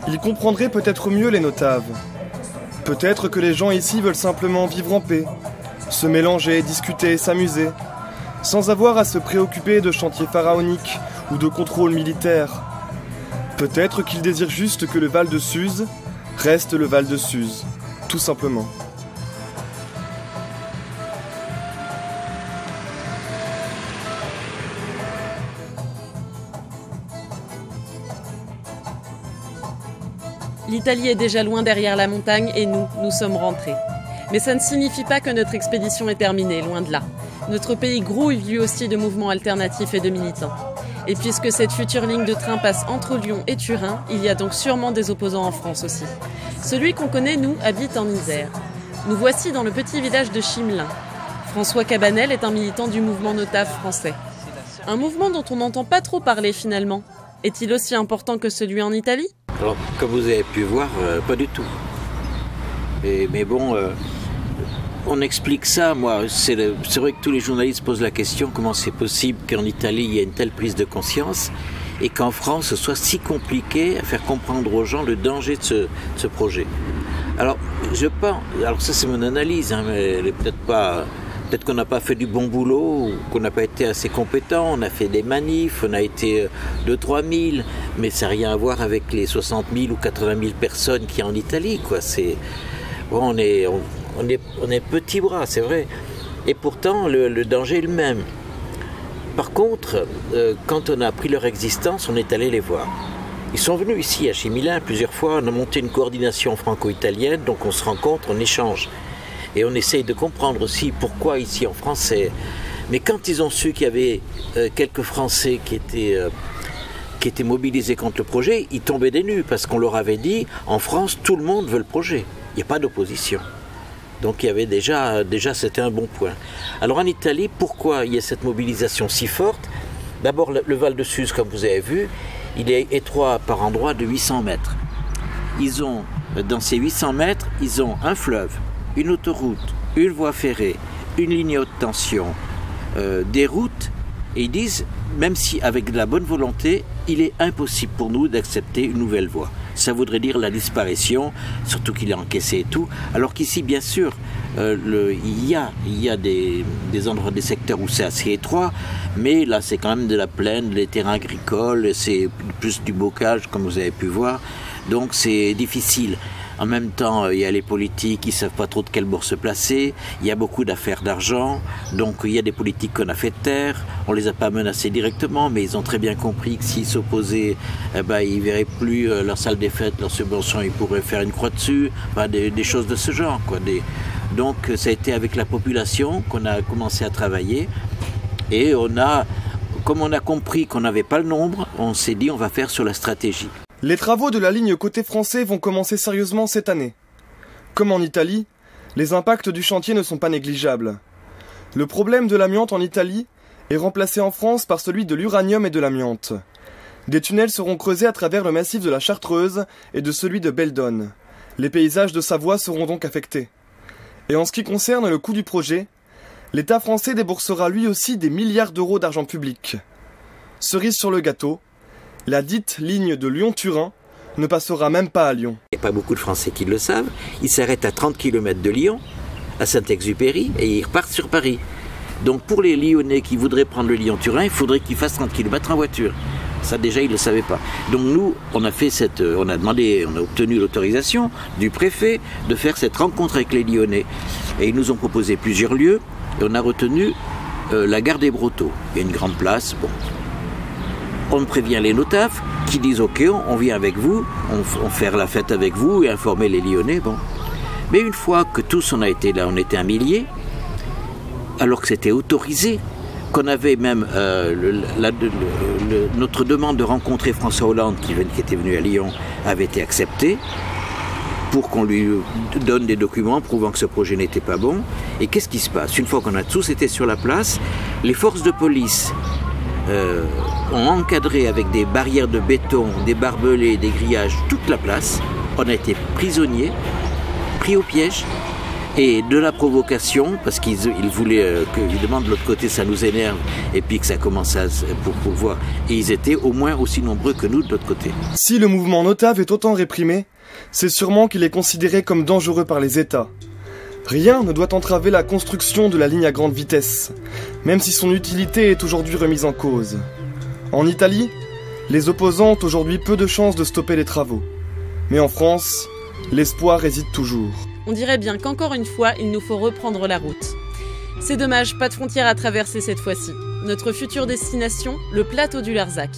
Speaker 1: ils comprendraient peut-être mieux les Notav. Peut-être que les gens ici veulent simplement vivre en paix, se mélanger, discuter, s'amuser, sans avoir à se préoccuper de chantiers pharaoniques ou de contrôles militaires. Peut-être qu'ils désirent juste que le Val de Suse reste le Val de Suse, tout simplement.
Speaker 2: L'Italie est déjà loin derrière la montagne et nous sommes rentrés. Mais ça ne signifie pas que notre expédition est terminée, loin de là. Notre pays grouille lui aussi de mouvements alternatifs et de militants. Et puisque cette future ligne de train passe entre Lyon et Turin, il y a donc sûrement des opposants en France aussi. Celui qu'on connaît, nous, habite en Isère. Nous voici dans le petit village de Chimelin. François Cabanel est un militant du mouvement Notav français. Un mouvement dont on n'entend pas trop parler finalement. Est-il aussi important que celui en Italie ?
Speaker 11: Alors, comme vous avez pu voir, pas du tout. Mais bon, on explique ça, moi. C'est vrai que tous les journalistes posent la question comment c'est possible qu'en Italie, il y ait une telle prise de conscience et qu'en France, ce soit si compliqué à faire comprendre aux gens le danger de ce projet. Alors, je pense... Alors ça, c'est mon analyse, hein, mais elle n'est peut-être pas Peut-être qu'on n'a pas fait du bon boulot, qu'on n'a pas été assez compétent, on a fait des manifs, on a été 2-3 000, mais ça n'a rien à voir avec les 60 000 ou 80 000 personnes qu'il y a en Italie, quoi. Bon, on est petits bras, c'est vrai. Et pourtant, le danger est le même. Par contre, quand on a appris leur existence, on est allé les voir. Ils sont venus ici à Chimilin plusieurs fois, on a monté une coordination franco-italienne, donc on se rencontre, on échange. Et on essaye de comprendre aussi pourquoi ici en France. Mais quand ils ont su qu'il y avait quelques Français qui étaient mobilisés contre le projet, ils tombaient des nues parce qu'on leur avait dit en France tout le monde veut le projet, il n'y a pas d'opposition. Donc il y avait déjà c'était un bon point. Alors en Italie, pourquoi il y a cette mobilisation si forte? D'abord le Val de Suse, comme vous avez vu, il est étroit par endroits de 800 mètres. Ils ont, dans ces 800 mètres, ils ont un fleuve, une autoroute, une voie ferrée, une ligne haute tension, des routes, et ils disent, même si avec de la bonne volonté, il est impossible pour nous d'accepter une nouvelle voie. Ça voudrait dire la disparition, surtout qu'il est encaissé et tout, alors qu'ici, bien sûr, il y a des endroits, des secteurs où c'est assez étroit, mais là c'est quand même de la plaine, des terrains agricoles, c'est plus du bocage, comme vous avez pu voir, donc c'est difficile. En même temps, il y a les politiques qui ne savent pas trop de quel bord se placer. Il y a beaucoup d'affaires d'argent. Donc, il y a des politiques qu'on a fait taire. On ne les a pas menacés directement, mais ils ont très bien compris que s'ils s'opposaient, ils ne verraient plus leur salle des fêtes, leur subvention, ils pourraient faire une croix dessus. Enfin, des choses de ce genre, quoi. Donc, ça a été avec la population qu'on a commencé à travailler. Et comme on a compris qu'on n'avait pas le nombre, on s'est dit on va faire sur la stratégie.
Speaker 1: Les travaux de la ligne côté français vont commencer sérieusement cette année. Comme en Italie, les impacts du chantier ne sont pas négligeables. Le problème de l'amiante en Italie est remplacé en France par celui de l'uranium et de l'amiante. Des tunnels seront creusés à travers le massif de la Chartreuse et de celui de Beldonne. Les paysages de Savoie seront donc affectés. Et en ce qui concerne le coût du projet, l'État français déboursera lui aussi des milliards d'euros d'argent public. Cerise sur le gâteau, la dite ligne de Lyon-Turin ne passera même pas à Lyon.
Speaker 11: Il n'y a pas beaucoup de Français qui le savent. Ils s'arrêtent à 30 km de Lyon, à Saint-Exupéry, et ils repartent sur Paris. Donc pour les Lyonnais qui voudraient prendre le Lyon-Turin, il faudrait qu'ils fassent 30 km en voiture. Ça déjà, ils ne le savaient pas. Donc nous, on a obtenu l'autorisation du préfet de faire cette rencontre avec les Lyonnais. Et ils nous ont proposé plusieurs lieux, et on a retenu la gare des Brotteaux. Il y a une grande place, bon. On prévient les notables qui disent ok, on vient avec vous, on fait la fête avec vous et informer les Lyonnais. Bon. Mais une fois que tous on a été là, on était un millier, alors que c'était autorisé, qu'on avait même notre demande de rencontrer François Hollande qui était venu à Lyon avait été acceptée pour qu'on lui donne des documents prouvant que ce projet n'était pas bon. Et qu'est-ce qui se passe? Une fois qu'on a tous été sur la place, les forces de police ont encadré avec des barrières de béton, des barbelés, des grillages, toute la place. On a été prisonniers, pris au piège, et de la provocation, parce qu'ils voulaient qu'évidemment de l'autre côté ça nous énerve, et puis que ça commence pour voir. Et ils étaient au moins aussi nombreux que nous de l'autre côté.
Speaker 1: Si le mouvement Notave est autant réprimé, c'est sûrement qu'il est considéré comme dangereux par les États. Rien ne doit entraver la construction de la ligne à grande vitesse, même si son utilité est aujourd'hui remise en cause. En Italie, les opposants ont aujourd'hui peu de chances de stopper les travaux. Mais en France, l'espoir réside toujours.
Speaker 2: On dirait bien qu'encore une fois, il nous faut reprendre la route. C'est dommage, pas de frontières à traverser cette fois-ci. Notre future destination, le plateau du Larzac.